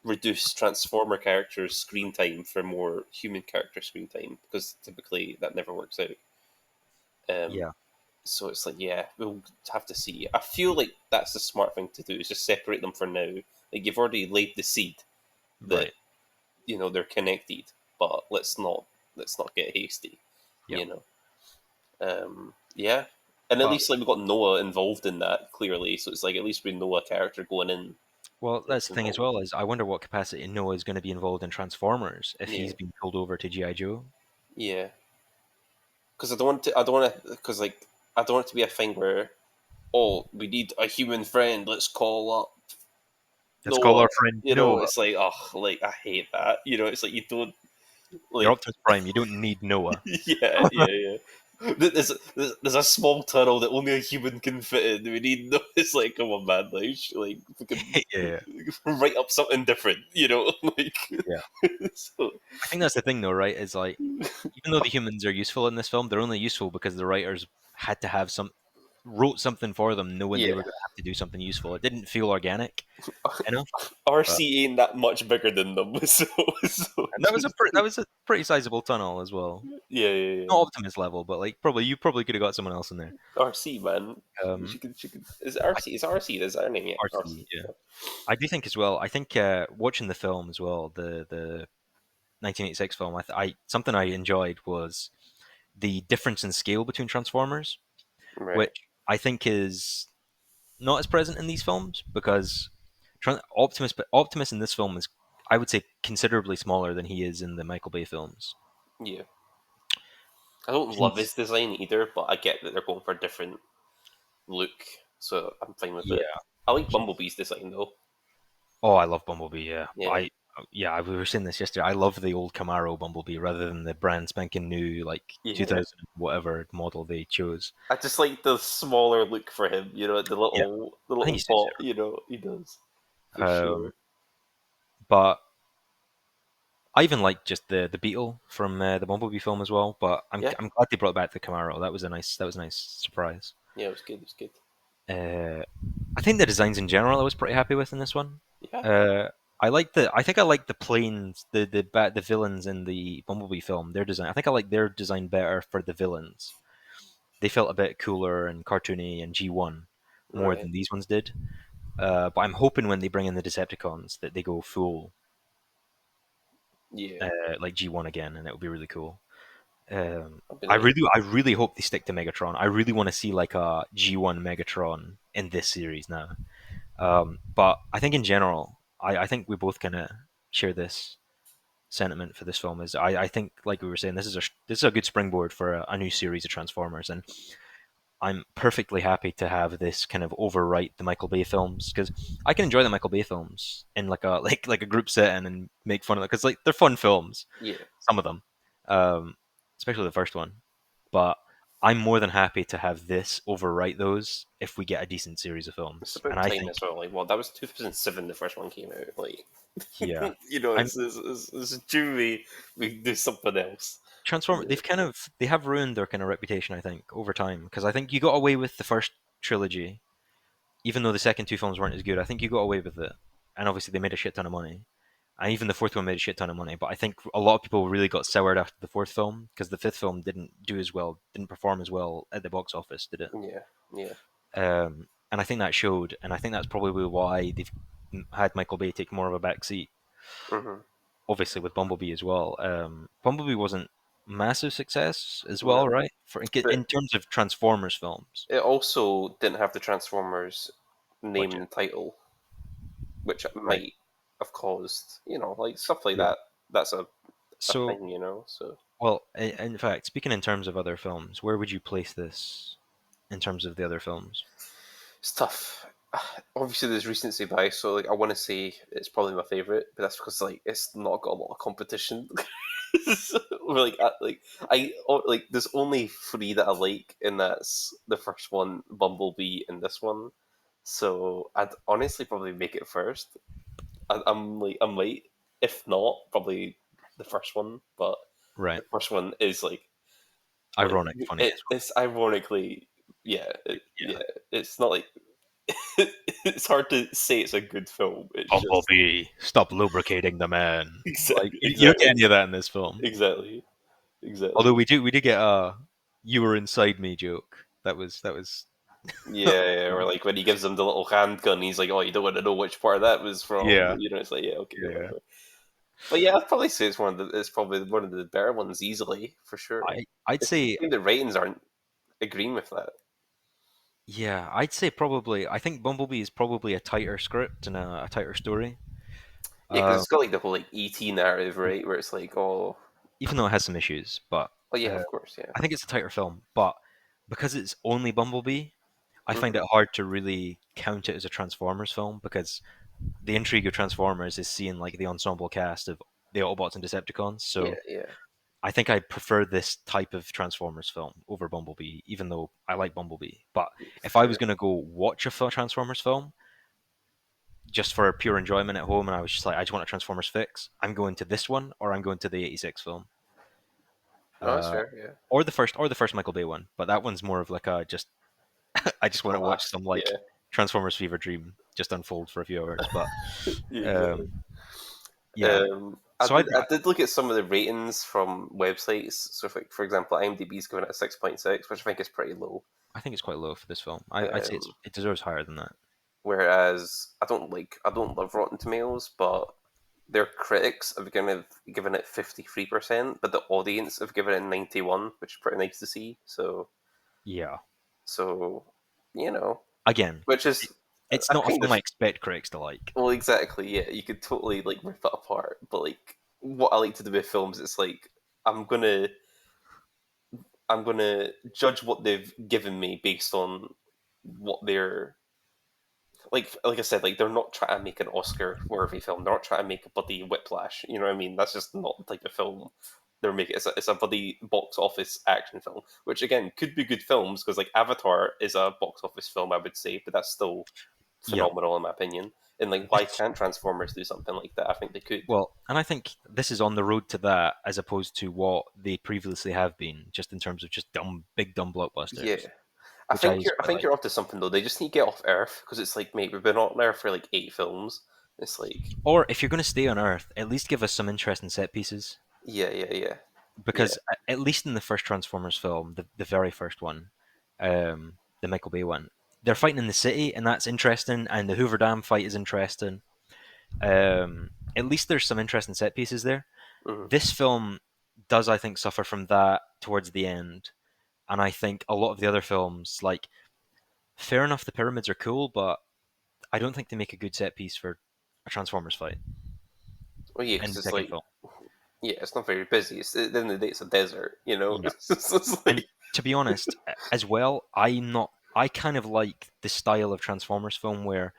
reduce Transformer characters' screen time for more human character screen time. Because typically that never works out. Um, Yeah. so it's like, yeah, we'll have to see. I feel like that's the smart thing to do is just separate them for now. Like you've already laid the seed that Right. they're connected, but let's not get hasty. Yep. You know. Yeah, and at But least like we got Noah involved in that clearly, so it's like at least we know a character going in well, that's that's the thing as involved. well, is I wonder what capacity Noah is going to be involved in Transformers if Yeah, he's been pulled over to GI Joe. yeah. Because I don't want to, because like I don't want it to be a thing where we need a human friend, let's call up Let's call Noah. our friend You know, Noah. it's like like I hate that. You know, it's like you don't You're like Optimus Prime. You don't need Noah. yeah, yeah, yeah. There's a small tunnel that only a human can fit in. We need no. It's like, come on, man. Like we can Yeah. write up something different. Like Yeah. so. I think that's the thing, though, right? Is like, even though the humans are useful in this film, they're only useful because the writers had to have some. wrote something for them, knowing they Yeah. were going to have to do something useful. It didn't feel organic enough. But RC ain't that much bigger than them, so and that was a pretty sizable tunnel as well. yeah, yeah, yeah. Not Optimus level, but like probably you probably could have got someone else in there. RC man, Um, she could. Is it RC? Is it RC? Is that her name? Yeah, RC. RC, yeah. I do think as well. I think watching the film as well, the 1986 film. Something I enjoyed was the difference in scale between Transformers, Right. which I think is not as present in these films because Optimus in this film is, I would say, considerably smaller than he is in the Michael Bay films. Yeah. I don't love He's his design either, but I get that they're going for a different look, so I'm fine with it. yeah. I like He, Bumblebee's design though. oh, I love Bumblebee. Yeah, Yeah. we were saying this yesterday. I love the old Camaro Bumblebee rather than the brand spanking new like Yeah. 2000 whatever model they chose. I just like the smaller look for him, Yeah, the I think he little suits bot, he does. For it. sure. But I even like just the Beetle from the Bumblebee film as well. But Yeah. I'm glad they brought back the Camaro. That was a nice surprise. Yeah, it was good, it was good. Uh, I think the designs in general I was pretty happy with in this one. Yeah. Uh, I think I like the planes, the villains in the Bumblebee film. Their design. I think I like their design better for the villains. They felt a bit cooler and cartoony and G1 more Right. than these ones did. But I'm hoping when they bring in the Decepticons that they go full Yeah. like G1 again, and it would be really cool. I've been nice. I really hope they stick to Megatron. I really want to see like a G1 Megatron in this series now. But I think in general, I think we both kind of share this sentiment for this film. Is I think like we were saying, this is a good springboard for a new series of Transformers, and I'm perfectly happy to have this kind of overwrite the Michael Bay films because I can enjoy the Michael Bay films in like a like a group setting and make fun of it because like they're fun films, Yeah. some of them, um, especially the first one. But I'm more than happy to have this overwrite those if we get a decent series of It's films. And about I time think, as well. Like, well, that was 2007. The first one came out. Like, yeah, I'm it's due we do something else. Transform. Yeah. They have ruined their kind of reputation. I think over time because I think you got away with the first trilogy, even though the second two films weren't as good. I think you got away with it, and obviously they made a shit ton of money. And even the fourth one made a shit ton of money. But I think a lot of people really got soured after the fourth film because the fifth film didn't do as well, didn't perform as well at the box office, did it? Yeah. Yeah. And I think that showed, and I think that's probably why they've had Michael Bay take more of a back seat. Hmm. Obviously, with Bumblebee as well. Bumblebee wasn't massive success as well, No, right? but In terms of Transformers films it also didn't have the Transformers name budget, and title, which right? might have caused, like stuff like Yeah. that. That's a So, thing, so well, in fact, speaking in terms of other films, where would you place this in terms of the other films? it's tough. Obviously, there's recency bias, so like I want to say it's probably my favorite, but that's because like it's not got a lot of competition. So, there's only three that I like, and that's the first one, Bumblebee, and this one. So I'd honestly probably make it first. I might, if not, probably the first one. But Right. the first one is like Ironic, funny as it's ironically, yeah, well. yeah. It's not like it's hard to say it's a good film. It's Yeah. just Bumblebee, stop lubricating the man. Like you don't get exactly, any of that in this film. exactly, Although exactly. we did get a "you were inside me" joke. That was Yeah, or like when he gives him the little handgun, he's like, "Oh, you don't want to know which part that was from." yeah, It's like, yeah, okay, yeah. whatever. But yeah, I'd probably say it's probably one of the better ones, easily for sure. I'd It's a say shame the ratings aren't agreeing with that. yeah, I'd say probably. I think Bumblebee is probably a tighter script and a tighter story. Yeah, because Um, it's got like the whole like ET narrative, right? Where it's like, oh, Even though it has some issues, but oh yeah, uh, of course, yeah. I think it's a tighter film. But because it's only Bumblebee, I find Hmm. it hard to really count it as a Transformers film because the intrigue of Transformers is seeing like the ensemble cast of the Autobots and Decepticons. Yeah, So yeah. I think I prefer this type of Transformers film over Bumblebee, even though I like Bumblebee. But For if I was sure. going to go watch a Transformers film just for pure enjoyment at home, and I was just like, I just want a Transformers fix, I'm going to this one or I'm going to the '86 film, No, that's uh, fair. Yeah. or the first Michael Bay one. But that one's more of like a just I just want to watch some like Yeah, Transformers fever dream just unfold for a few hours. But yeah, exactly. um, yeah, I so did I did look at some of the ratings from websites. So, for example, IMDb's giving it a 6.6, which I think is pretty low. I think it's quite low for this film. I'd say Um, it deserves higher than that. Whereas I don't love Rotten Tomatoes, but their critics have given it 53%, but the audience have given it 91, which is pretty nice to see. Yeah. So you know, Again, which it, is it's a not a kind film of I expect critics to like. well, exactly, yeah. You could totally like rip it apart, but like what I like to do with films, it's like I'm gonna I'm gonna judge what they've given me based on what they're like I said, like they're not trying to make an Oscar worthy film. They're not trying to make a bloody Whiplash. You know what I mean? That's just not the type of film they're making. It's a bloody box office action film, which again could be good films because like Avatar is a box office film, I would say, but that's still Yeah. phenomenal in my opinion. And like, why can't Transformers do something like that? I think they could. Well, and I think this is on the road to that as opposed to what they previously have been, just in terms of just big dumb blockbusters, Yeah, which I I quite think like. you're onto something though. They just need to get off Earth because it's like, mate, we've been on Earth for like 8 films. It's like, Or if you're going to stay on Earth, at least give us some interesting set pieces. yeah, yeah, yeah, yeah. Because at least in the first Transformers film, the very first one, the Michael Bay one, they're fighting in the city, and that's interesting. And the Hoover Dam fight is interesting. At least there's some interesting set pieces there. Mhm. This film does, I think, suffer from that towards the end, and I think a lot of the other films, like, fair enough, the pyramids are cool, but I don't think they make a good set piece for a Transformers fight Well, yeah, in because the it's second like, film. yeah, it's not very busy. At the end of the day, it's a desert, you know. Yeah. It's And like, to be honest, as well, I'm not. I kind of like the style of Transformers film where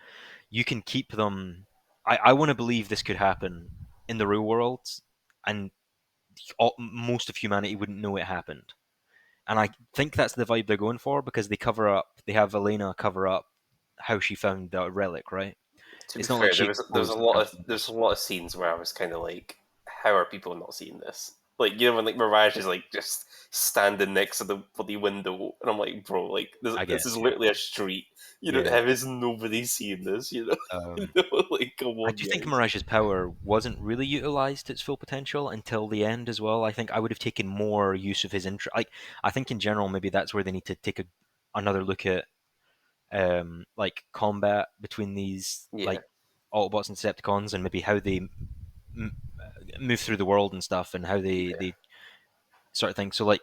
you can keep them. I want to believe this could happen in the real world, and most of humanity wouldn't know it happened. And I think that's the vibe they're going for because they cover up. They have Elena cover up how she found the relic, right? to be It's not like fair, she there was exposed the there's a Transformers. lot of scenes where I was kind of like, how are people not seeing this? Like, you know, when like Mirage is like just standing next to the bloody window, and I'm like, bro, like I this is guess, yeah, literally a street. You know, yeah. how is nobody seeing this? You know, you Um, know, like come I on, do think guys. Mirage's power wasn't really utilized to its full potential until the end as well. I think I would have taken more use of his intro. Like, I think in general, maybe that's where they need to take another look at like combat between these Yeah, like Autobots and Decepticons, and maybe how they m- move through the world and stuff, and how yeah. they sort of thing. So like,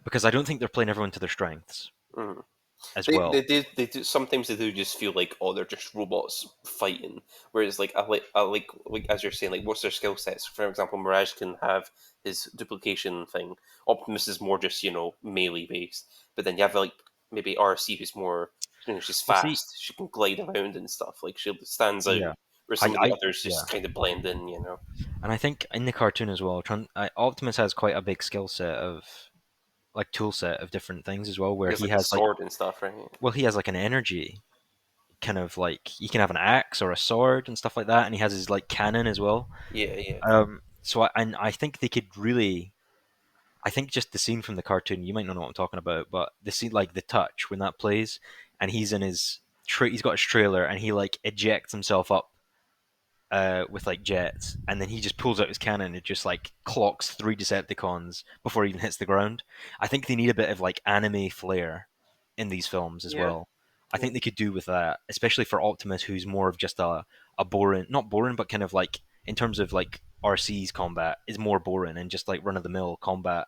because I don't think they're playing everyone to their strengths Mhm. as well. They do sometimes they do just feel like, oh, they're just robots fighting. Whereas like like as you're saying, like what's their skill sets? For example, Mirage can have his duplication thing. Optimus is more just, you know, melee based. But then you have like maybe RC who's more, you know, she's Well, see, fast. She can glide around and stuff. Like she stands out. yeah, Where some of the others yeah. just kind of blend in, you know. And I think in the cartoon as well, Optimus has quite a big skill set of like tool set of different things as well, He where has he like a has like sword and stuff, right? he has like an energy kind of like he can have an axe or a sword and stuff like that, and he has his like cannon as well. Yeah, yeah, And I think they could really. I think just the scene from the cartoon, you might not know what I'm talking about, but the scene like the touch when that plays, and he's in his he's got his trailer, and he like ejects himself up with like jets, and then he just pulls out his cannon and it just like clocks three Decepticons before he even hits the ground. I think they need a bit of like anime flair in these films as yeah, well. I yeah. think they could do with that, especially for Optimus, who's more of just a boring, not boring, but kind of like in terms of like RC's combat is more boring and just like run of the mill combat.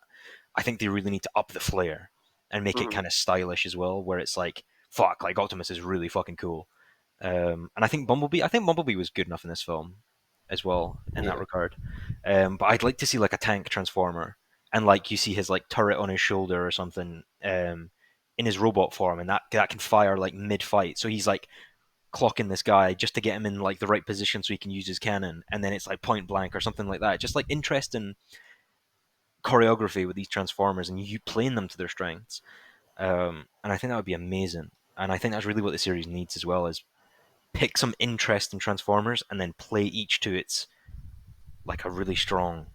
I think they really need to up the flair and make it Mhm. kind of stylish as well, where it's like fuck, like Optimus is really fucking cool. And I think Bumblebee was good enough in this film as well in that Yeah, regard. But I'd like to see like a tank transformer, and like you see his like turret on his shoulder or something in his robot form, and that can fire like mid fight. So he's like clocking this guy just to get him in like the right position so he can use his cannon, and then it's like point blank or something like that. Just like interesting choreography with these transformers and you playing them to their strengths. And I think that would be amazing. And I think that's really what the series needs as well is pick some interest in Transformers and then play each to its like a really strong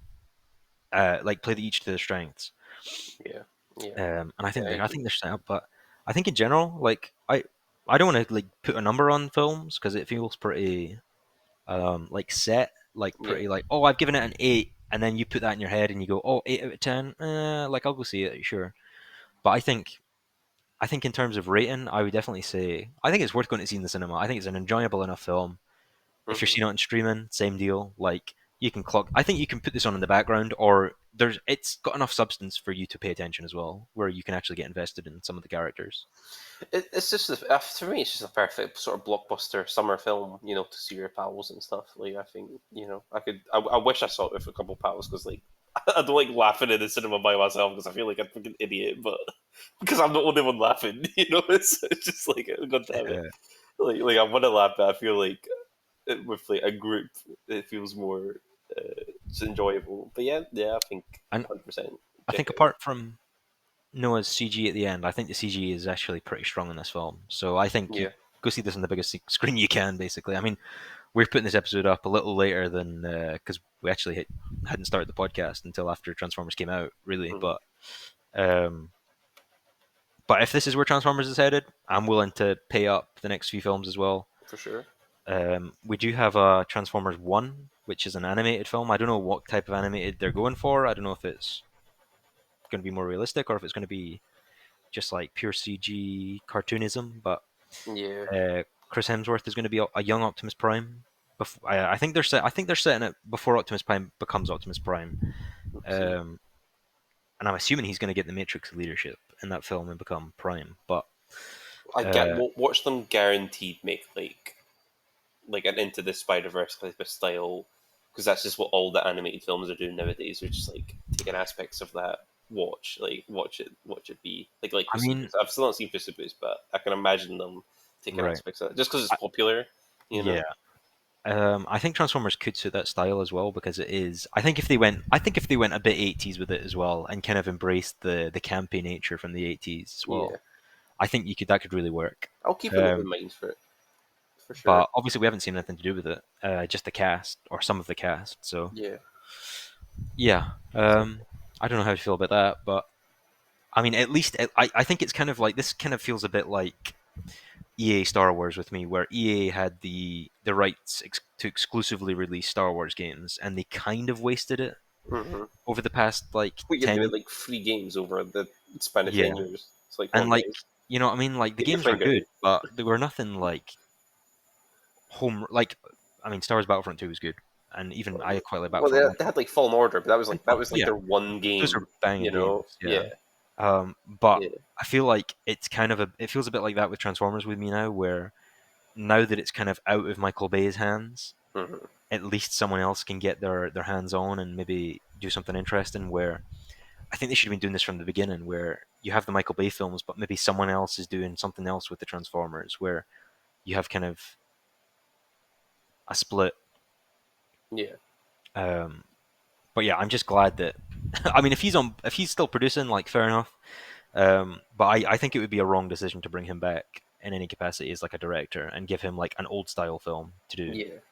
like play each to their strengths. yeah, yeah. And Yeah, I I agree. think they're set up, but I think in general, like I don't want to like put a number on films because it feels pretty like set, like Yeah. pretty like, oh, I've given it an 8, and then you put that in your head and you go, oh, 8 out of 10, like I'll go see it, sure. But I think in terms of rating, I would definitely say I think it's worth going to see in the cinema. I think it's an enjoyable enough film. If you're Hmm. seeing it on streaming, same deal. Like you can clock. I think you can put this on in the background, or it's got enough substance for you to pay attention as well, where you can actually get invested in some of the characters. It's just for me, it's just a perfect sort of blockbuster summer film, to see your pals and stuff. Like I think, I wish I saw it with a couple of pals because like I don't like laughing in the cinema by myself because I feel like a freaking idiot, but because I'm the only one laughing, it's just like god damn it, like I want to laugh, but I feel like with like a group, it feels more it's enjoyable. But yeah, I think And 100% I check think it out. apart from Noah's CG at the end, I think the CG is actually pretty strong in this film. So I think you Yeah. go see this on the biggest screen you can. Basically, I mean, we're putting this episode up a little later than because we actually hadn't started the podcast until after Transformers came out, really. Mhm. Um, but if this is where Transformers is headed, I'm willing to pay up the next few films as well. For sure. We do have a Transformers One, which is an animated film. I don't know what type of animated they're going for. I don't know if it's going to be more realistic or if it's going to be just like pure CG cartoonism. But Yeah. Chris Hemsworth is going to be a young Optimus Prime. I think I think they're setting it before Optimus Prime becomes Optimus Prime, See, and I'm assuming he's going to get the Matrix leadership in that film and become Prime. But I get uh, watch them guaranteed make like an Into the Spider Verse type of style because that's just what all the animated films are doing nowadays. They're just like taking aspects of that. Watch it be like I Puss in mean, Boots. I've still not seen Puss in Boots, but I can imagine them taking right? aspects of that just because it's I, popular, you yeah, know. I think Transformers could suit that style as well because it is. I think if they went a bit 80s with it as well and kind of embraced the campy nature from the 80s as Yeah, well, I think that could really work. I'll keep an open Um, mind for it for sure. but obviously, we haven't seen anything to do with it. Just the cast or some of the cast. So Yeah, yeah, so, I don't know how to feel about that, but I mean, at least I think it's kind of like this. Kind of feels a bit like EA Star Wars with me, where EA had the rights to exclusively release Star Wars games, and they kind of wasted it mm-hmm. over the past like We can do 10. it like 3 games over the span of Yeah, 10 years. It's like, come and on, like guys, you know what I mean, like the get your games were finger good, out. but they were nothing like home like I mean, Star Wars Battlefront 2 was good, and even I quite like Well, Battlefront 1. they had like Fallen Order, but that was like Yeah, their one those are game, banging games, yeah. Yeah, But yeah, I feel like it's kind of it feels a bit like that with Transformers with me now, where now that it's kind of out of Michael Bay's hands, hmm, at least someone else can get their hands on and maybe do something interesting. Where I think they should have been doing this from the beginning, where you have the Michael Bay films, but maybe someone else is doing something else with the Transformers, where you have kind of a split. yeah, Um, but yeah, I'm just glad that. I mean, if he's still producing, like fair enough. But I think it would be a wrong decision to bring him back in any capacity as like a director and give him like an old style film to do.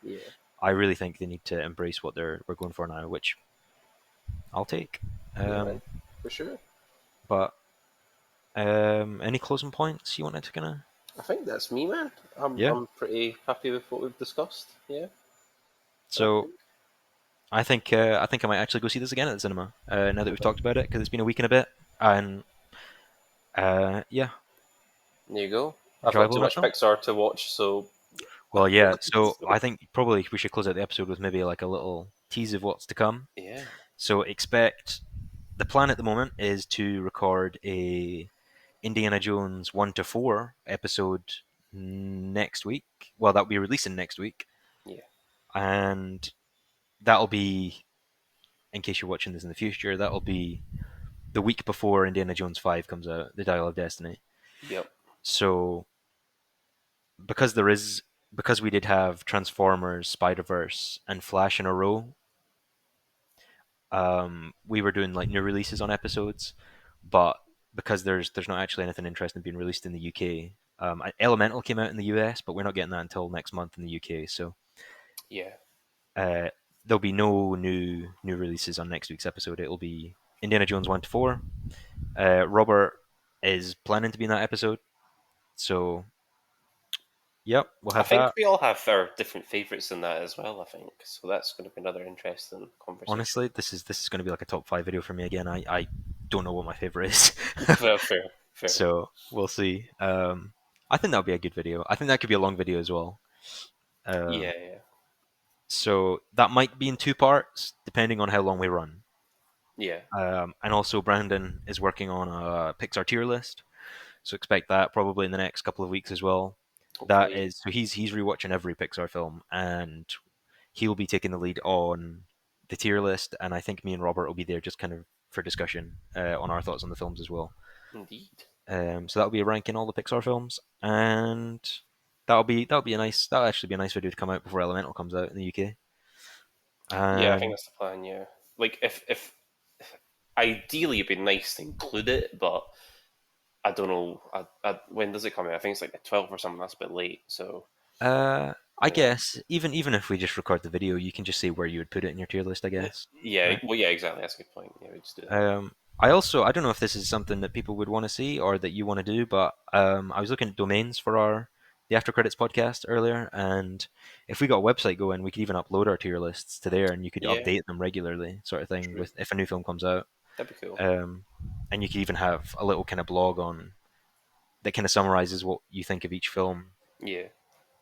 yeah. I really think they need to embrace what we're going for now, which I'll take. Yeah, man, Um, for sure. but any closing points you wanted to kind of? I think that's me, man. I'm Yeah. I'm pretty happy with what we've discussed. Yeah, I So think. I think I might actually go see this again at the cinema now that we've talked about it because it's been a week and a bit, and yeah, There you go. I've got enjoyable too enough much film. Pixar to watch, so, Well, yeah. So so I think probably we should close out the episode with maybe like a little tease of what's to come. yeah, So expect the plan at the moment is to record a Indiana Jones 1 to 4 episode next week. Well, that'll be releasing next week, yeah, and that'll be in case you're watching this in the future. That'll be the week before Indiana Jones 5 comes out, The Dial of Destiny. yep, So because because we did have Transformers, Spider Verse, and Flash in a row, we were doing like new releases on episodes, but because there's not actually anything interesting being released in the UK. Elemental came out in the US, but we're not getting that until next month in the UK. So yeah, uh, there'll be no new releases on next week's episode. It'll be Indiana Jones 1 to 4. Robert is planning to be in that episode. So, yep, we'll I have think that. we all have our different favourites in that as well. I think so. That's going to be another interesting conversation. Honestly, this is going to be like a top five video for me again. I don't know what my favorite is, Well, fair, fair. so we'll see. I think that'll be a good video. I think that could be a long video as well. Yeah, Um, yeah, so that might be in two parts, depending on how long we run. yeah. And also, Brandon is working on a Pixar tier list, so expect that probably in the next couple of weeks as well. That Hopefully, is, so he's rewatching every Pixar film, and he'll be taking the lead on the tier list, and I think me and Robert will be there just kind of for discussion on our thoughts on the films as well. indeed. So that'll be a ranking all the Pixar films, and that'll be a nice that'll actually be a nice video to come out before Elemental comes out in the UK. Yeah, I think And that's the plan. Yeah, like if ideally it'd be nice to include it, but I don't know. When does it come out? I think it's like the 12th or something. That's a bit late. So I yeah, guess even if we just record the video, you can just say where you would put it in your tier list. I guess, yeah. right? Well, yeah, exactly. That's a good point. Yeah, we just do that. I don't know if this is something that people would want to see or that you want to do, but I was looking at domains for our the After Credits podcast earlier, and if we got a website going, we could even upload our tier lists to there, and you could Yeah, update them regularly, sort of thing. true. With if a new film comes out, That'd be cool. um, and you could even have a little kind of blog on that kind of summarizes what you think of each film. Yeah.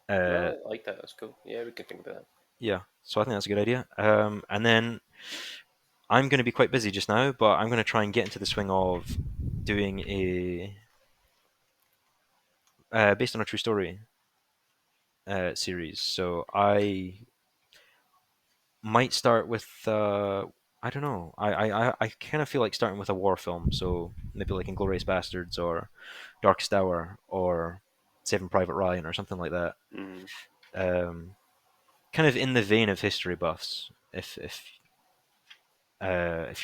Uh, No, I like that. That's cool. Yeah, we can think about that. yeah, so I think that's a good idea. And then I'm going to be quite busy just now, but I'm going to try and get into the swing of doing a based on a true story series. So I might start with I don't know. I kind of feel like starting with a war film. So maybe like Inglourious Bastards or Darkest Hour or Saving Private Ryan or something like that. Mm. Um, Kind of in the vein of history buffs. If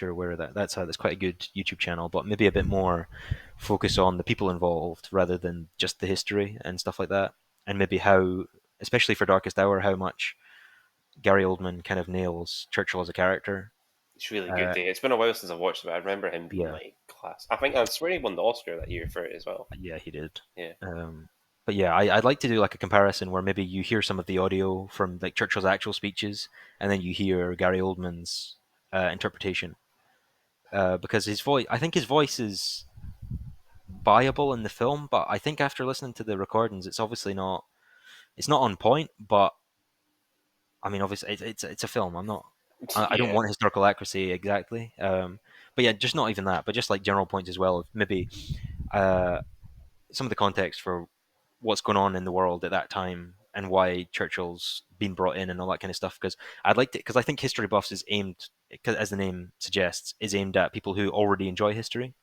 you're aware of that, that's quite a good YouTube channel, but maybe a bit more focus on the people involved rather than just the history and stuff like that, and maybe how, especially for Darkest Hour, how much Gary Oldman kind of nails Churchill as a character. It's really good. Uh, It's been a while since I've watched it, but I remember him being yeah, like class. I think I swear he won the Oscar that year for it as well. yeah, he did. Yeah. But yeah, I'd like to do like a comparison where maybe you hear some of the audio from like Churchill's actual speeches, and then you hear Gary Oldman's interpretation. Because his voice, I think his voice is buyable in the film, but I think after listening to the recordings, it's obviously not. It's not on point, but I mean, obviously, it's a film. I don't Yeah. want historical accuracy exactly. But yeah, just not even that, but just like general points as well. Maybe uh, some of the context for what's going on in the world at that time and why Churchill's been brought in and all that kind of stuff. Because I'd like to, because I think History Buffs is aimed, as the name suggests, is aimed at people who already enjoy history.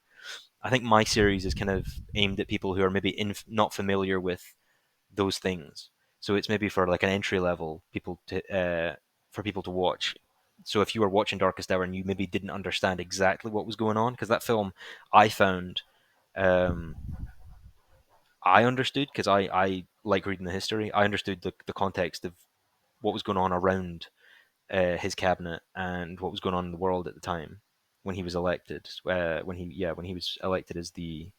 I think my series is kind of aimed at people who are maybe not familiar with those things. So it's maybe for like an entry level people to for people to watch. So if you were watching Darkest Hour and you maybe didn't understand exactly what was going on, because that film I found um, I understood because I like reading the history. I understood the context of what was going on around his cabinet and what was going on in the world at the time when he was elected. When he was elected as the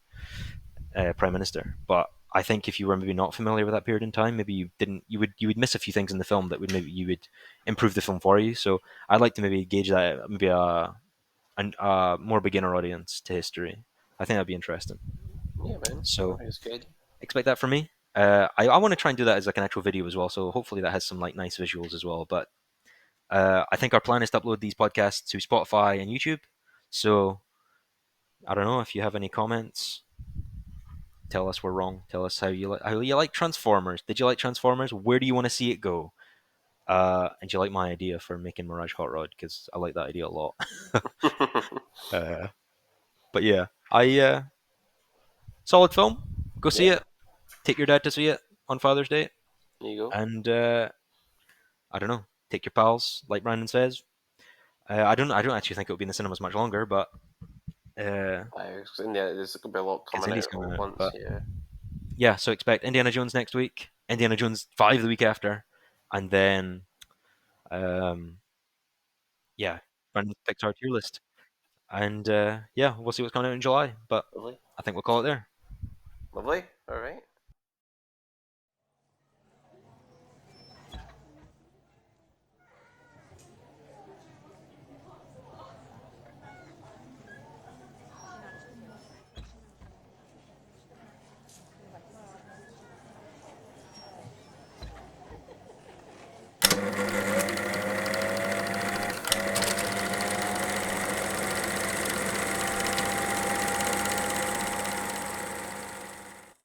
prime minister. But I think if you were maybe not familiar with that period in time, maybe you would miss a few things in the film that would maybe you would improve the film for you. So I'd like to maybe gauge that maybe a more beginner audience to history. I think that'd be interesting. Yeah, man. No, I So think it's good. expect that from me. I want to try and do that as like an actual video as well. So hopefully that has some like nice visuals as well. But I think our plan is to upload these podcasts to Spotify and YouTube. So I don't know if you have any comments. Tell us we're wrong. Tell us how you like Transformers. Did you like Transformers? Where do you want to see it go? And do you like my idea for making Mirage Hot Rod? Because I like that idea a lot. uh, but yeah, I solid film. Go see Yeah, it. Take your dad to see it on Father's Day, there you go. and I don't know. Take your pals, like Brandon says. I don't actually think it'll be in the cinemas much longer, but uh, Yeah, there's going to be a lot because coming Indy's out coming all at out. once. But Yeah. yeah, so expect Indiana Jones next week, Indiana Jones 5 the week after, and then um, yeah, Brandon's Pixar tier list. And yeah, we'll see what's coming out in July. But Lovely. I think we'll call it there. Lovely. All right.